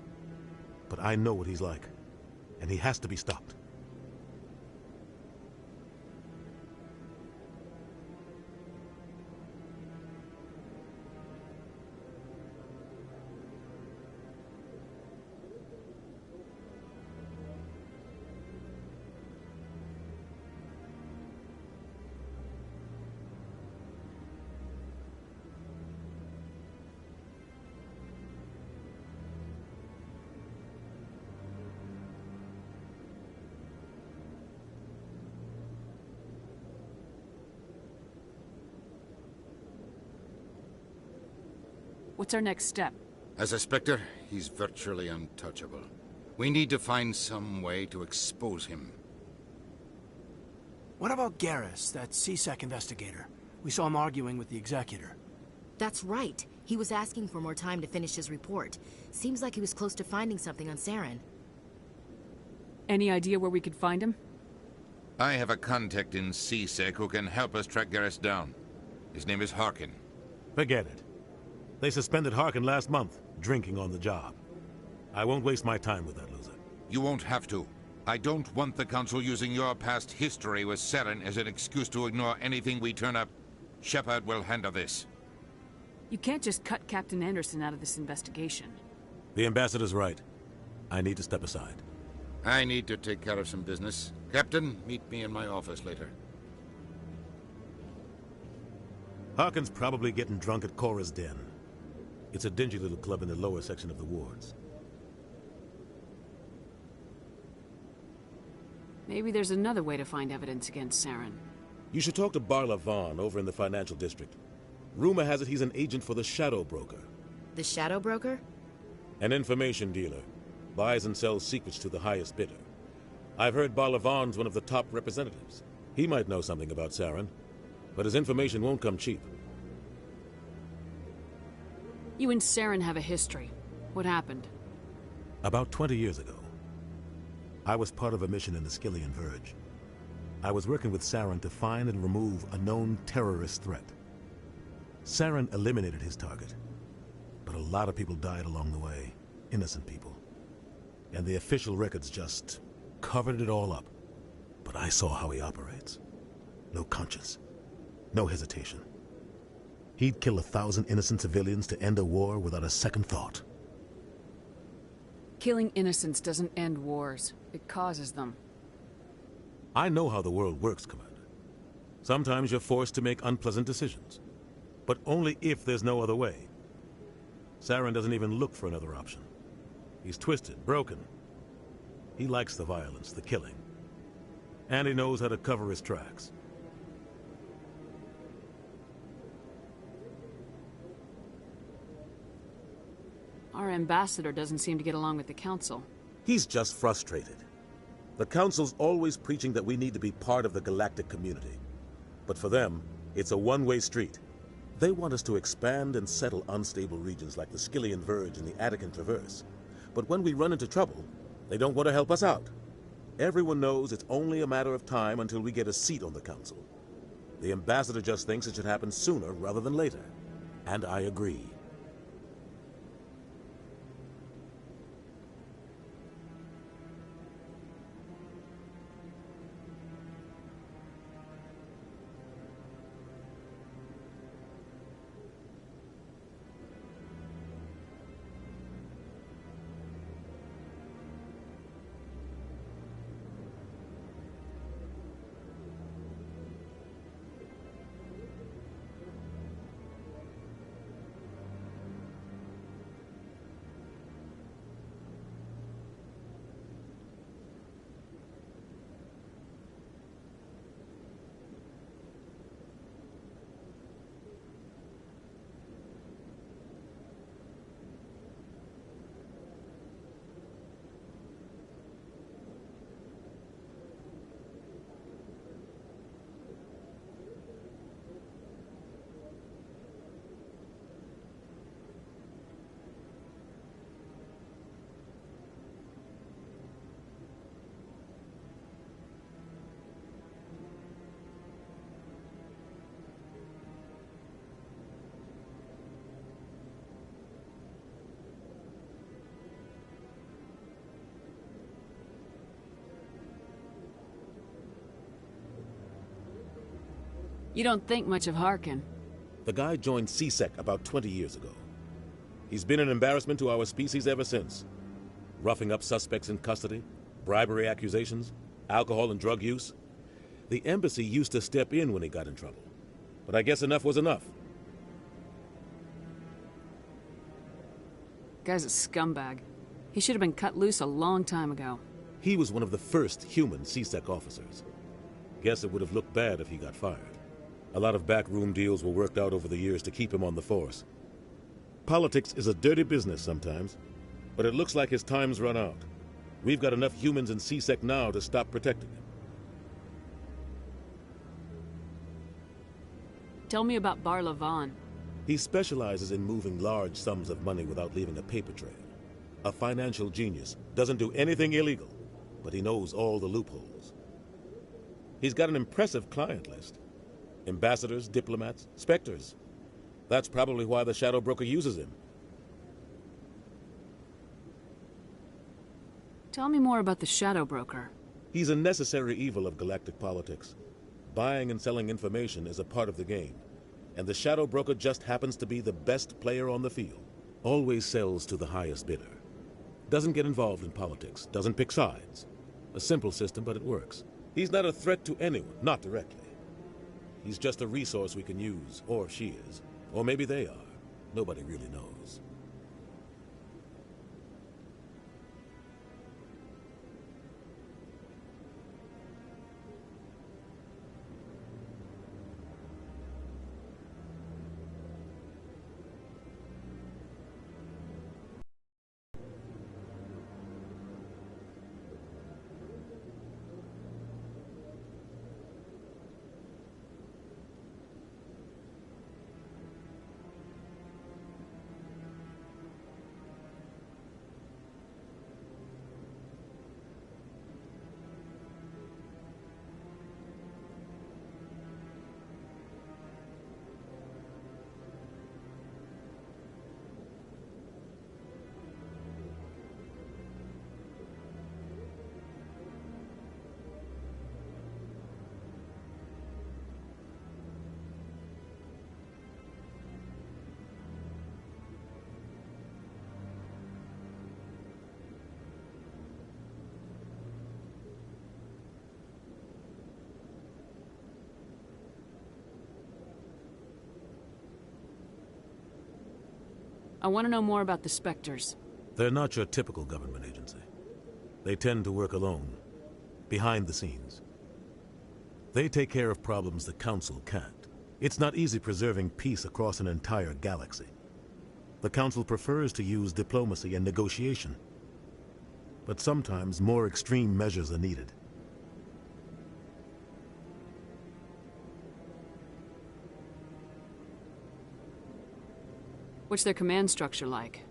But I know what he's like. And he has to be stopped. What's our next step? As a Spectre, he's virtually untouchable. We need to find some way to expose him. What about Garrus, that CSEC investigator? We saw him arguing with the Executor. That's right. He was asking for more time to finish his report. Seems like he was close to finding something on Saren. Any idea where we could find him? I have a contact in CSEC who can help us track Garrus down. His name is Harkin. Forget it. They suspended Harkin last month, drinking on the job. I won't waste my time with that loser. You won't have to. I don't want the Council using your past history with Saren as an excuse to ignore anything we turn up. Shepherd will handle this. You can't just cut Captain Anderson out of this investigation. The Ambassador's right. I need to step aside. I need to take care of some business. Captain, meet me in my office later. Harkin's probably getting drunk at Cora's Den. It's a dingy little club in the lower section of the wards. Maybe there's another way to find evidence against Saren. You should talk to Barla Vaughn over in the financial district. Rumor has it he's an agent for the Shadow Broker. The Shadow Broker? An information dealer. Buys and sells secrets to the highest bidder. I've heard Barla Vaughn's one of the top representatives. He might know something about Saren, but his information won't come cheap. You and Saren have a history. What happened? About 20 years ago, I was part of a mission in the Skillian Verge. I was working with Saren to find and remove a known terrorist threat. Saren eliminated his target, but a lot of people died along the way, innocent people. And the official records just covered it all up. But I saw how he operates. No conscience, no hesitation. He'd kill 1,000 innocent civilians to end a war without a second thought. Killing innocents doesn't end wars. It causes them. I know how the world works, Commander. Sometimes you're forced to make unpleasant decisions, but only if there's no other way. Saren doesn't even look for another option. He's twisted, broken. He likes the violence, the killing. And he knows how to cover his tracks. Our ambassador doesn't seem to get along with the Council. He's just frustrated. The Council's always preaching that we need to be part of the galactic community. But for them, it's a one-way street. They want us to expand and settle unstable regions like the Skillian Verge and the Attican Traverse. But when we run into trouble, they don't want to help us out. Everyone knows it's only a matter of time until we get a seat on the Council. The ambassador just thinks it should happen sooner rather than later. And I agree. You don't think much of Harkin. The guy joined CSEC about 20 years ago. He's been an embarrassment to our species ever since. Roughing up suspects in custody, bribery accusations, alcohol and drug use. The embassy used to step in when he got in trouble. But I guess enough was enough. Guy's a scumbag. He should have been cut loose a long time ago. He was one of the first human CSEC officers. Guess it would have looked bad if he got fired. A lot of backroom deals were worked out over the years to keep him on the force. Politics is a dirty business sometimes, but it looks like his time's run out. We've got enough humans in CSEC now to stop protecting him. Tell me about Bar Levon. He specializes in moving large sums of money without leaving a paper trail. A financial genius, doesn't do anything illegal, but he knows all the loopholes. He's got an impressive client list. Ambassadors, diplomats, specters. That's probably why the Shadow Broker uses him. Tell me more about the Shadow Broker. He's a necessary evil of galactic politics. Buying and selling information is a part of the game, and the Shadow Broker just happens to be the best player on the field. Always sells to the highest bidder. Doesn't get involved in politics, doesn't pick sides. A simple system, but it works. He's not a threat to anyone, not directly. He's just a resource we can use, or she is. Or maybe they are. Nobody really knows. I want to know more about the Spectres. They're not your typical government agency. They tend to work alone, behind the scenes. They take care of problems the Council can't. It's not easy preserving peace across an entire galaxy. The Council prefers to use diplomacy and negotiation. But sometimes more extreme measures are needed. What's their command structure like?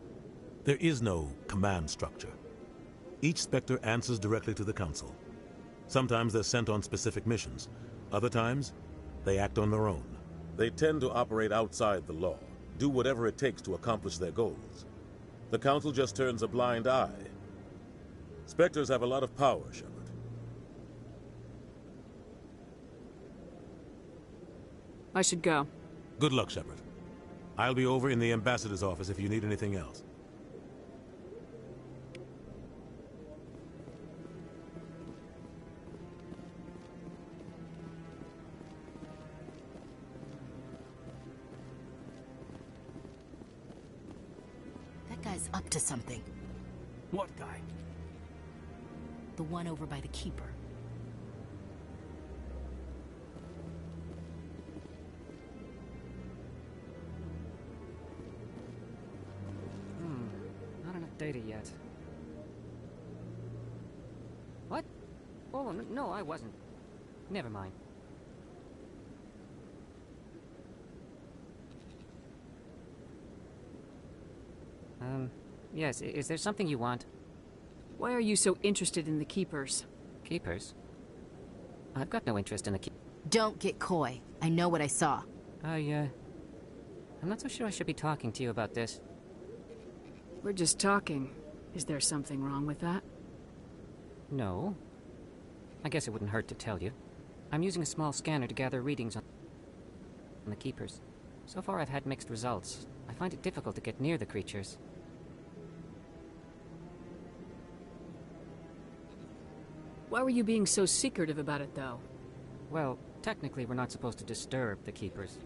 There is no command structure. Each Spectre answers directly to the Council. Sometimes they're sent on specific missions. Other times, they act on their own. They tend to operate outside the law, do whatever it takes to accomplish their goals. The Council just turns a blind eye. Spectres have a lot of power, Shepherd. I should go. Good luck, Shepherd. I'll be over in the ambassador's office if you need anything else. That guy's up to something. What guy? The one over by the Keeper. Not enough data yet. What? Oh, no, I wasn't. Never mind. Yes, is there something you want? Why are you so interested in the Keepers? Keepers? I've got no interest in the Don't get coy. I know what I saw. I'm not so sure I should be talking to you about this. We're just talking. Is there something wrong with that? No. I guess it wouldn't hurt to tell you. I'm using a small scanner to gather readings on the Keepers. So far I've had mixed results. I find it difficult to get near the creatures. Why were you being so secretive about it, though? Well, technically we're not supposed to disturb the Keepers.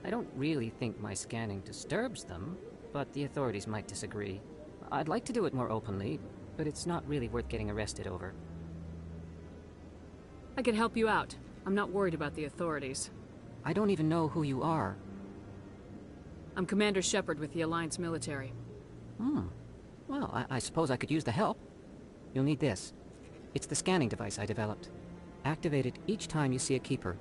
I don't really think my scanning disturbs them, but the authorities might disagree. I'd like to do it more openly, but it's not really worth getting arrested over. I can help you out. I'm not worried about the authorities. I don't even know who you are. I'm Commander Shepherd with the Alliance military. Well, I suppose I could use the help. You'll need this. It's the scanning device I developed. Activate it each time you see a Keeper.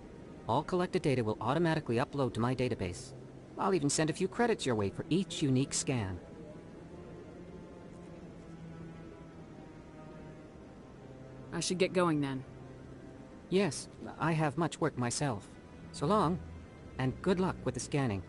All collected data will automatically upload to my database. I'll even send a few credits your way for each unique scan. I should get going then. Yes, I have much work myself. So long, and good luck with the scanning.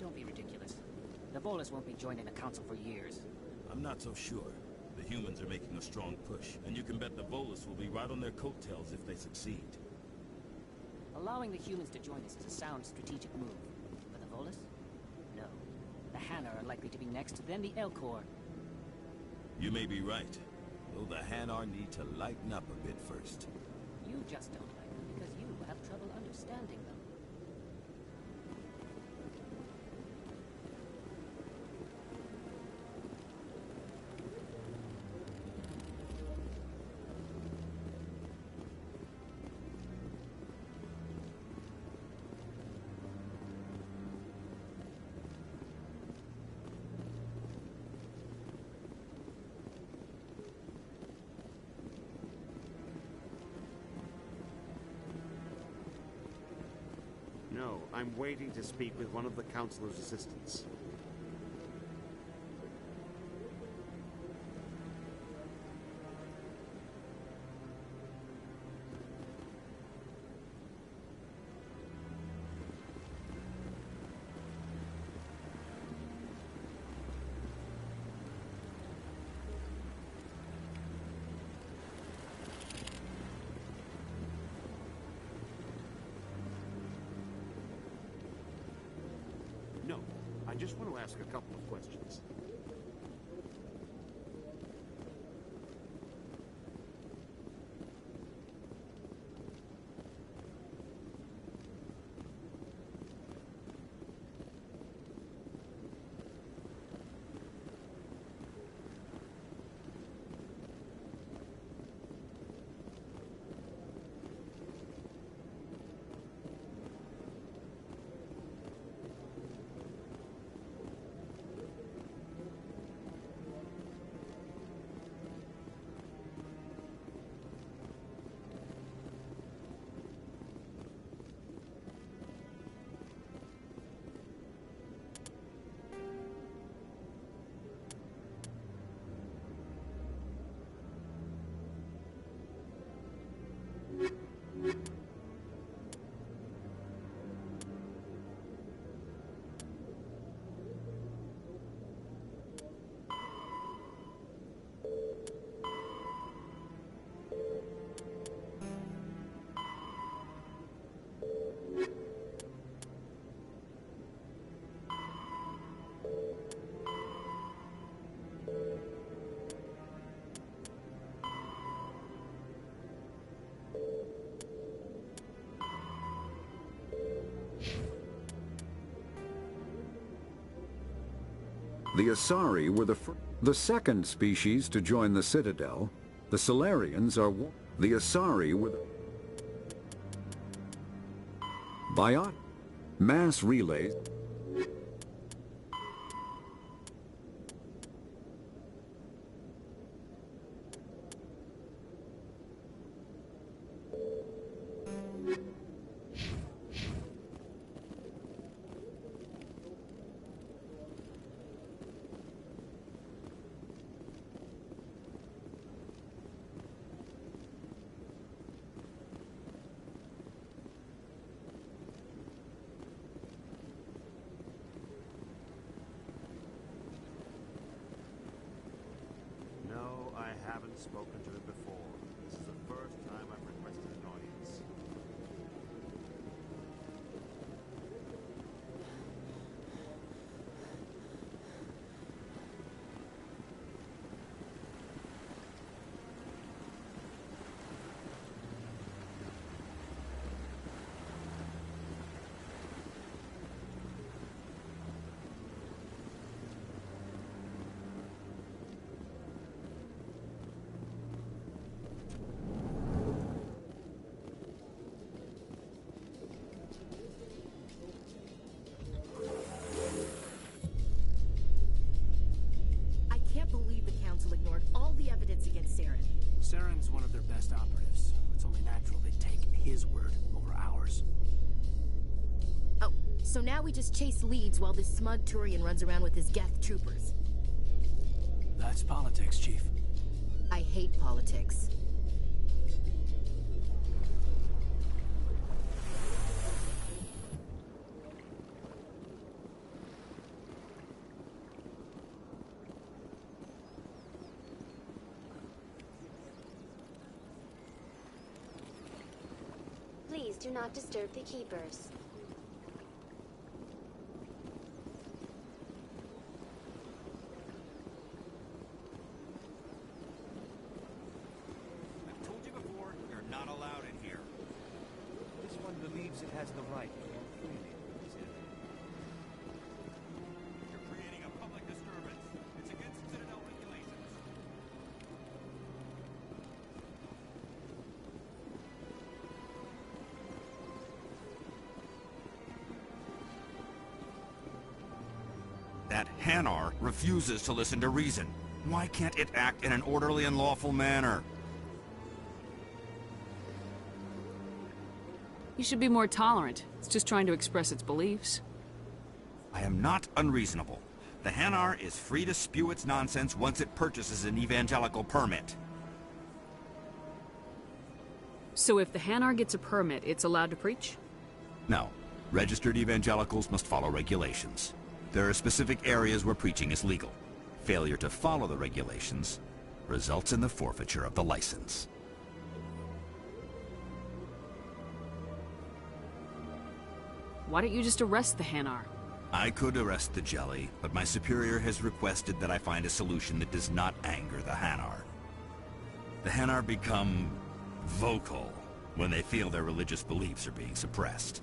Don't be ridiculous. The Volus won't be joining the Council for years. I'm not so sure. The humans are making a strong push, and you can bet the Volus will be right on their coattails if they succeed. Allowing the humans to join us is a sound strategic move. But the Volus? No. The Hanna are likely to be next, then the Elcor. You may be right, though the Hanar need to lighten up a bit first. You just don't like them because you have trouble understanding them. No, I'm waiting to speak with one of the Councilor's assistants. I just want to ask a couple of questions. The Asari were the second species to join the Citadel. The Solarians are the Asari were the mass relays. No, I haven't spoken to him before. This is the first time I've requested an audience. Saren's one of their best operatives. It's only natural they take his word over ours. Oh, so now we just chase leads while this smug Turian runs around with his Geth troopers. That's politics, Chief. I hate politics. Please do not disturb the keepers. I've told you before, you're not allowed in here. This one believes it has the right to walk freely. You're creating a public disturbance. It's against Citadel regulations. That Hanar refuses to listen to reason. Why can't it act in an orderly and lawful manner? You should be more tolerant. It's just trying to express its beliefs. I am not unreasonable. The Hanar is free to spew its nonsense once it purchases an evangelical permit. So if the Hanar gets a permit, it's allowed to preach? No. Registered evangelicals must follow regulations. There are specific areas where preaching is legal. Failure to follow the regulations results in the forfeiture of the license. Why don't you just arrest the Hanar? I could arrest the jelly, but my superior has requested that I find a solution that does not anger the Hanar. The Hanar become vocal when they feel their religious beliefs are being suppressed.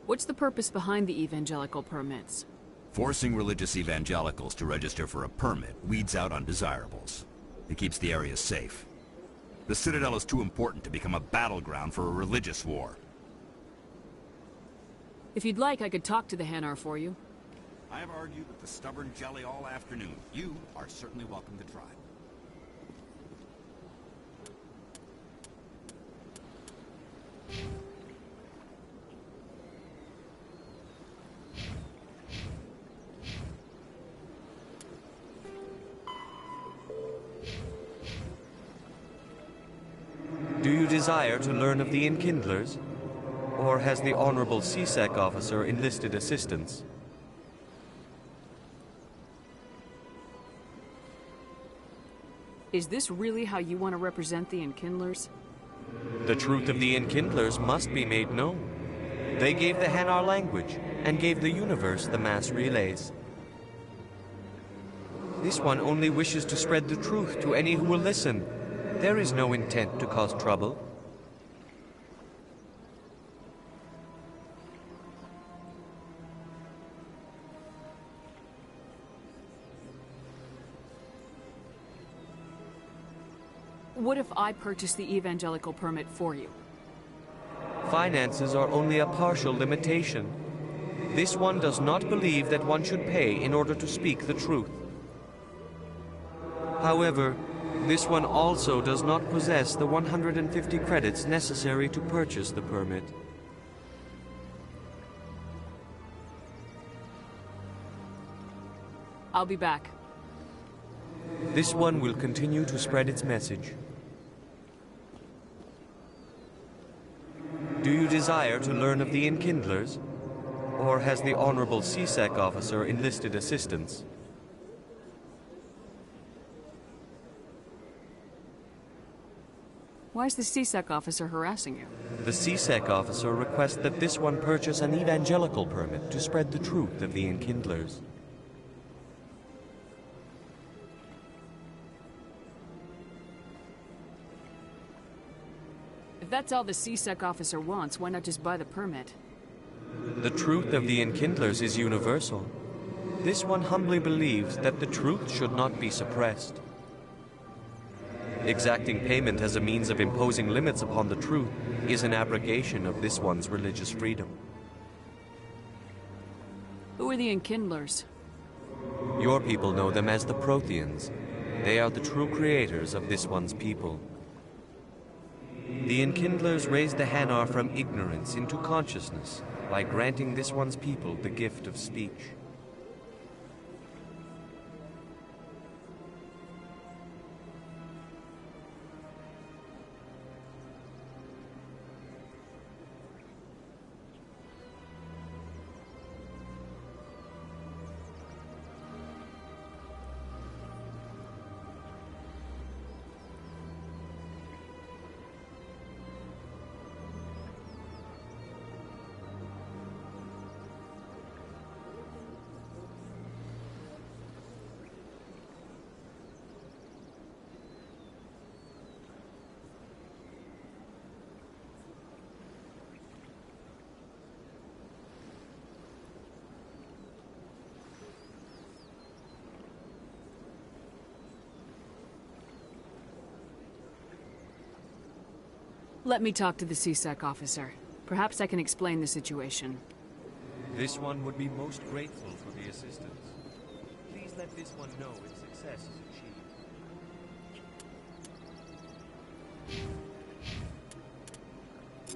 What's the purpose behind the evangelical permits? Forcing religious evangelicals to register for a permit weeds out undesirables. It keeps the area safe. The Citadel is too important to become a battleground for a religious war. If you'd like, I could talk to the Hanar for you. I have argued with the stubborn jelly all afternoon. You are certainly welcome to try. Do you desire to learn of the Enkindlers? Or has the Honorable CSEC officer enlisted assistance? Is this really how you want to represent the Enkindlers? The truth of the Enkindlers must be made known. They gave the Hanar language, and gave the universe the mass relays. This one only wishes to spread the truth to any who will listen. There is no intent to cause trouble. What if I purchase the evangelical permit for you? Finances are only a partial limitation. This one does not believe that one should pay in order to speak the truth. However, this one also does not possess the 150 credits necessary to purchase the permit. I'll be back. This one will continue to spread its message. Do you desire to learn of the Enkindlers? Or has the Honorable CSEC officer enlisted assistance? Why is the CSEC officer harassing you? The CSEC officer requests that this one purchase an evangelical permit to spread the truth of the Enkindlers. If that's all the CSEC officer wants, why not just buy the permit? The truth of the Enkindlers is universal. This one humbly believes that the truth should not be suppressed. Exacting payment as a means of imposing limits upon the truth is an abrogation of this one's religious freedom. Who are the Enkindlers? Your people know them as the Protheans. They are the true creators of this one's people. The Enkindlers raised the Hanar from ignorance into consciousness by granting this one's people the gift of speech. Let me talk to the CSEC officer. Perhaps I can explain the situation. This one would be most grateful for the assistance. Please let this one know its success is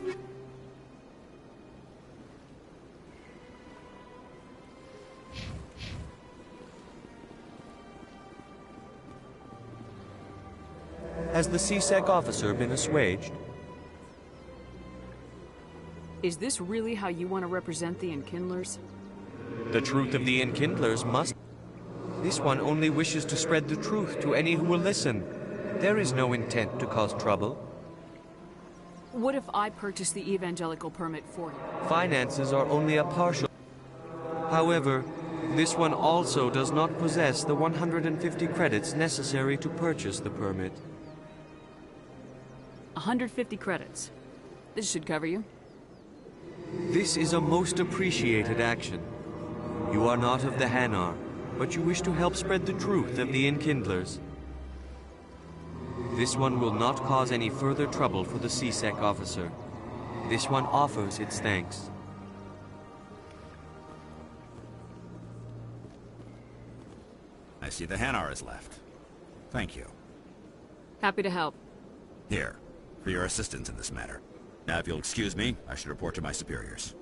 achieved. Has the CSEC officer been assuaged? Is this really how you want to represent the Enkindlers? The truth of the Enkindlers must... This one only wishes to spread the truth to any who will listen. There is no intent to cause trouble. What if I purchase the evangelical permit for you? Finances are only a partial. However, this one also does not possess the 150 credits necessary to purchase the permit. 150 credits. This should cover you. This is a most appreciated action. You are not of the Hanar, but you wish to help spread the truth of the Enkindlers. This one will not cause any further trouble for the CSEC officer. This one offers its thanks. I see the Hanar is left. Thank you. Happy to help. Here, for your assistance in this matter. Now, if you'll excuse me, I should report to my superiors.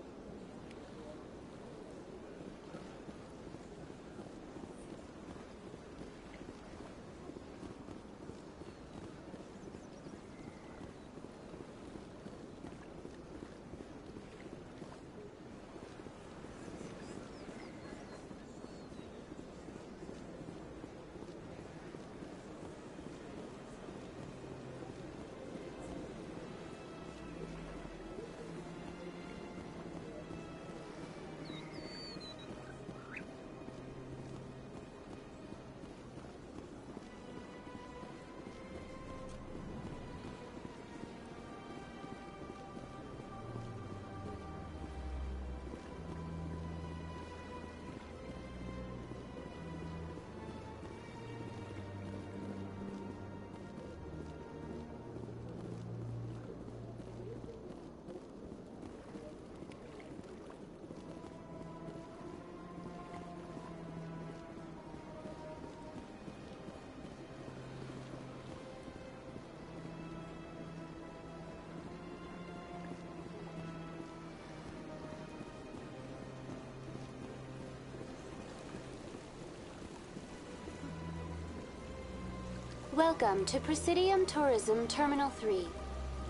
Welcome to Presidium Tourism Terminal 3.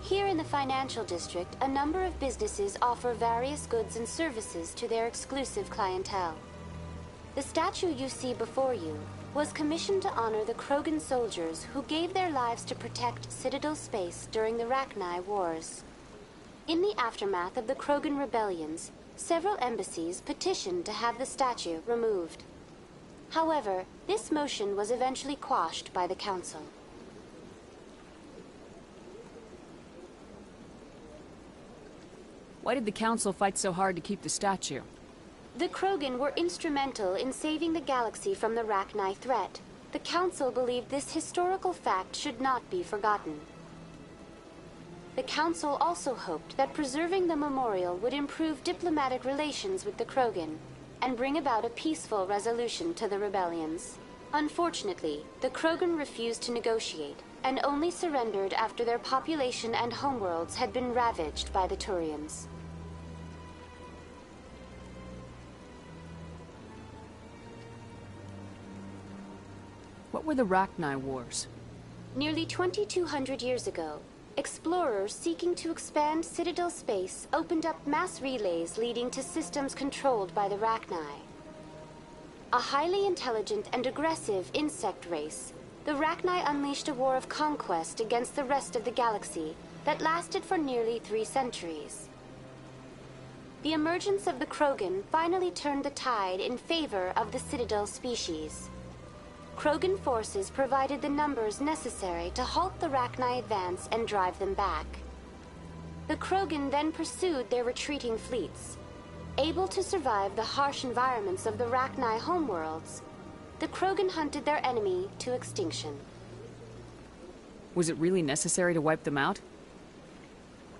Here in the financial district, a number of businesses offer various goods and services to their exclusive clientele. The statue you see before you was commissioned to honor the Krogan soldiers who gave their lives to protect Citadel space during the Rachni Wars. In the aftermath of the Krogan rebellions, several embassies petitioned to have the statue removed. However, this motion was eventually quashed by the Council. Why did the Council fight so hard to keep the statue? The Krogan were instrumental in saving the galaxy from the Rachni threat. The Council believed this historical fact should not be forgotten. The Council also hoped that preserving the memorial would improve diplomatic relations with the Krogan and bring about a peaceful resolution to the rebellions. Unfortunately, the Krogan refused to negotiate, and only surrendered after their population and homeworlds had been ravaged by the Turians. What were the Rachni Wars? Nearly 2,200 years ago, explorers seeking to expand Citadel space opened up mass relays leading to systems controlled by the Rachni. A highly intelligent and aggressive insect race, the Rachni unleashed a war of conquest against the rest of the galaxy that lasted for nearly 3 centuries. The emergence of the Krogan finally turned the tide in favor of the Citadel species. Krogan forces provided the numbers necessary to halt the Rachni advance and drive them back. The Krogan then pursued their retreating fleets. Able to survive the harsh environments of the Rachni homeworlds, the Krogan hunted their enemy to extinction. Was it really necessary to wipe them out?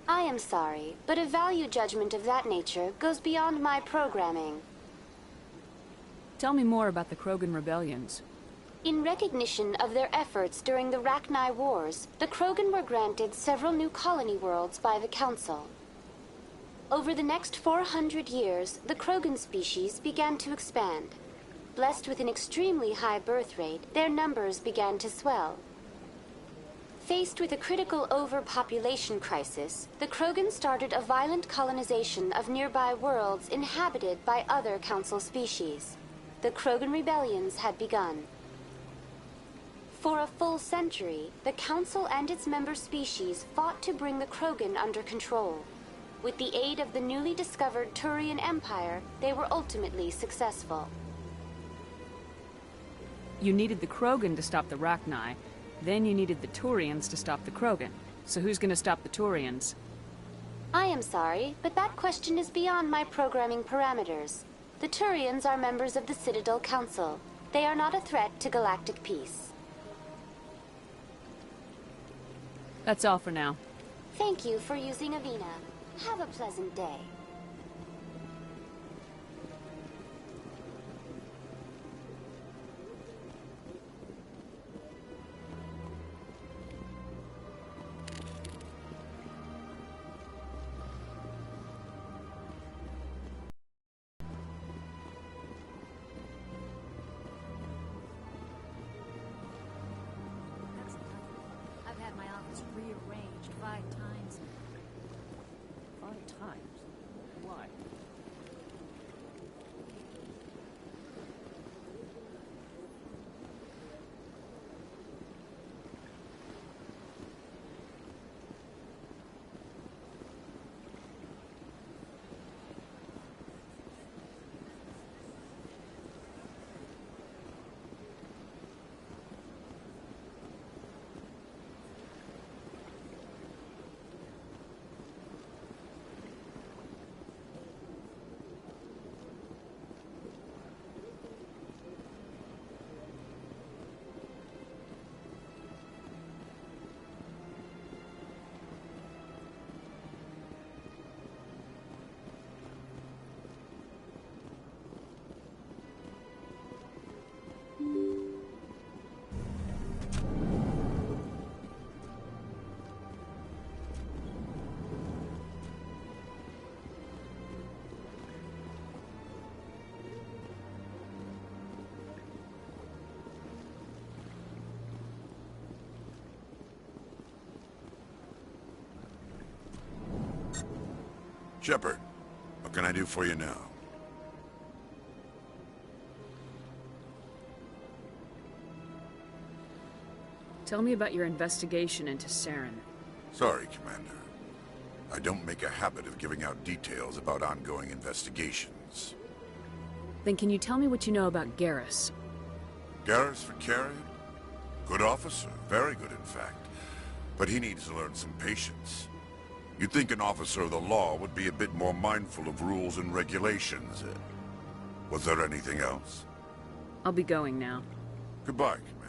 I am sorry, but a value judgment of that nature goes beyond my programming. Tell me more about the Krogan rebellions. In recognition of their efforts during the Rachni Wars, the Krogan were granted several new colony worlds by the Council. Over the next 400 years, the Krogan species began to expand. Blessed with an extremely high birth rate, their numbers began to swell. Faced with a critical overpopulation crisis, the Krogan started a violent colonization of nearby worlds inhabited by other Council species. The Krogan rebellions had begun. For a full century, the Council and its member species fought to bring the Krogan under control. With the aid of the newly discovered Turian Empire, they were ultimately successful. You needed the Krogan to stop the Rachni, then you needed the Turians to stop the Krogan. So who's gonna stop the Turians? I am sorry, but that question is beyond my programming parameters. The Turians are members of the Citadel Council. They are not a threat to galactic peace. That's all for now. Thank you for using Avina. Have a pleasant day. I've had my office rearranged 5 times. 5 times? Why? Shepherd, what can I do for you now? Tell me about your investigation into Saren. Sorry, Commander. I don't make a habit of giving out details about ongoing investigations. Then can you tell me what you know about Garrus? Garrus Vicarian? Good officer, very good in fact. But he needs to learn some patience. You'd think an officer of the law would be a bit more mindful of rules and regulations. Was there anything else? I'll be going now. Goodbye, Commander.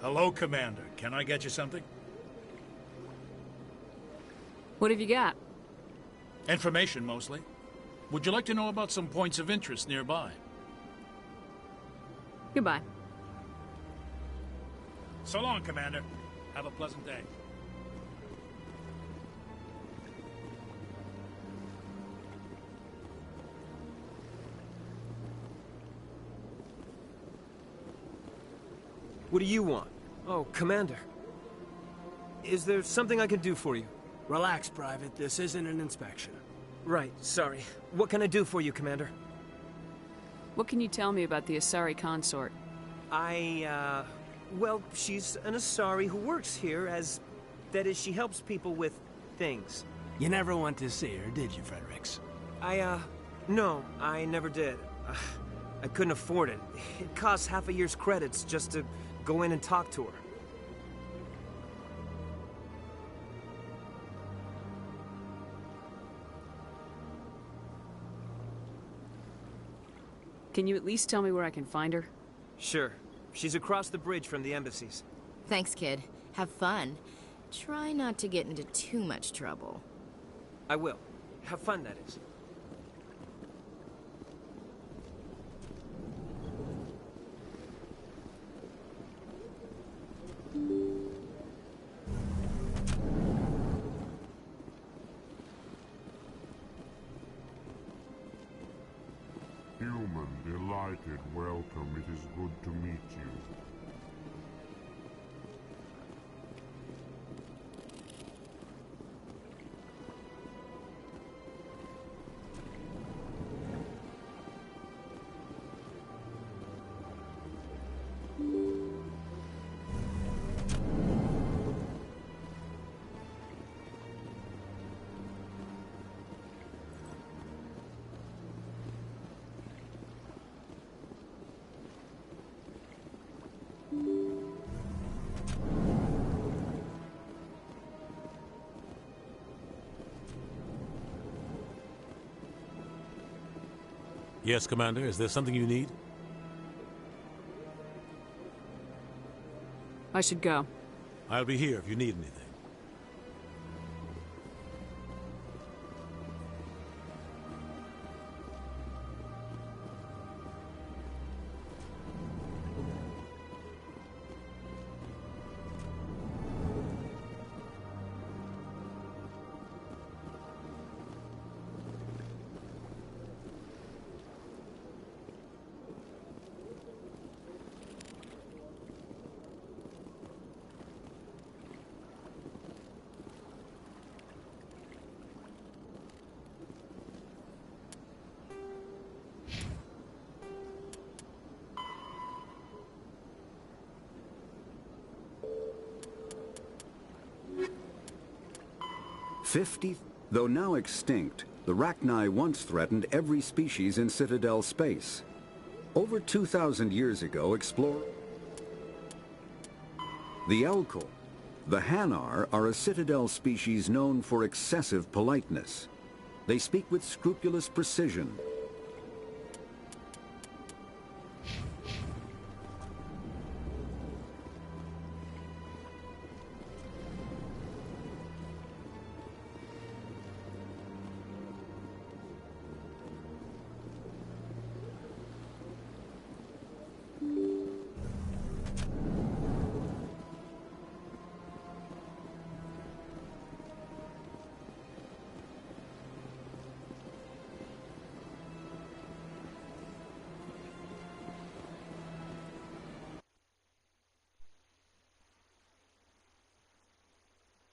Hello, Commander. Can I get you something? What have you got? Information, mostly. Would you like to know about some points of interest nearby? Goodbye. So long, Commander. Have a pleasant day. What do you want? Oh, Commander. Is there something I can do for you? Relax, Private. This isn't an inspection. Right, sorry. What can I do for you, Commander? What can you tell me about the Asari consort? Well, she's an Asari who works here as... That is, she helps people with things. You never went to see her, did you, Fredericks? No, I never did. I couldn't afford it. It costs half a year's credits just to go in and talk to her. Can you at least tell me where I can find her? Sure. She's across the bridge from the embassies. Thanks, kid. Have fun. Try not to get into too much trouble. I will. Have fun, that is. to meet you. Yes, Commander. Is there something you need? I should go. I'll be here if you need anything. Though now extinct, the Rachni once threatened every species in Citadel space. Over 2,000 years ago, the Elcor. The Hanar are a Citadel species known for excessive politeness. They speak with scrupulous precision,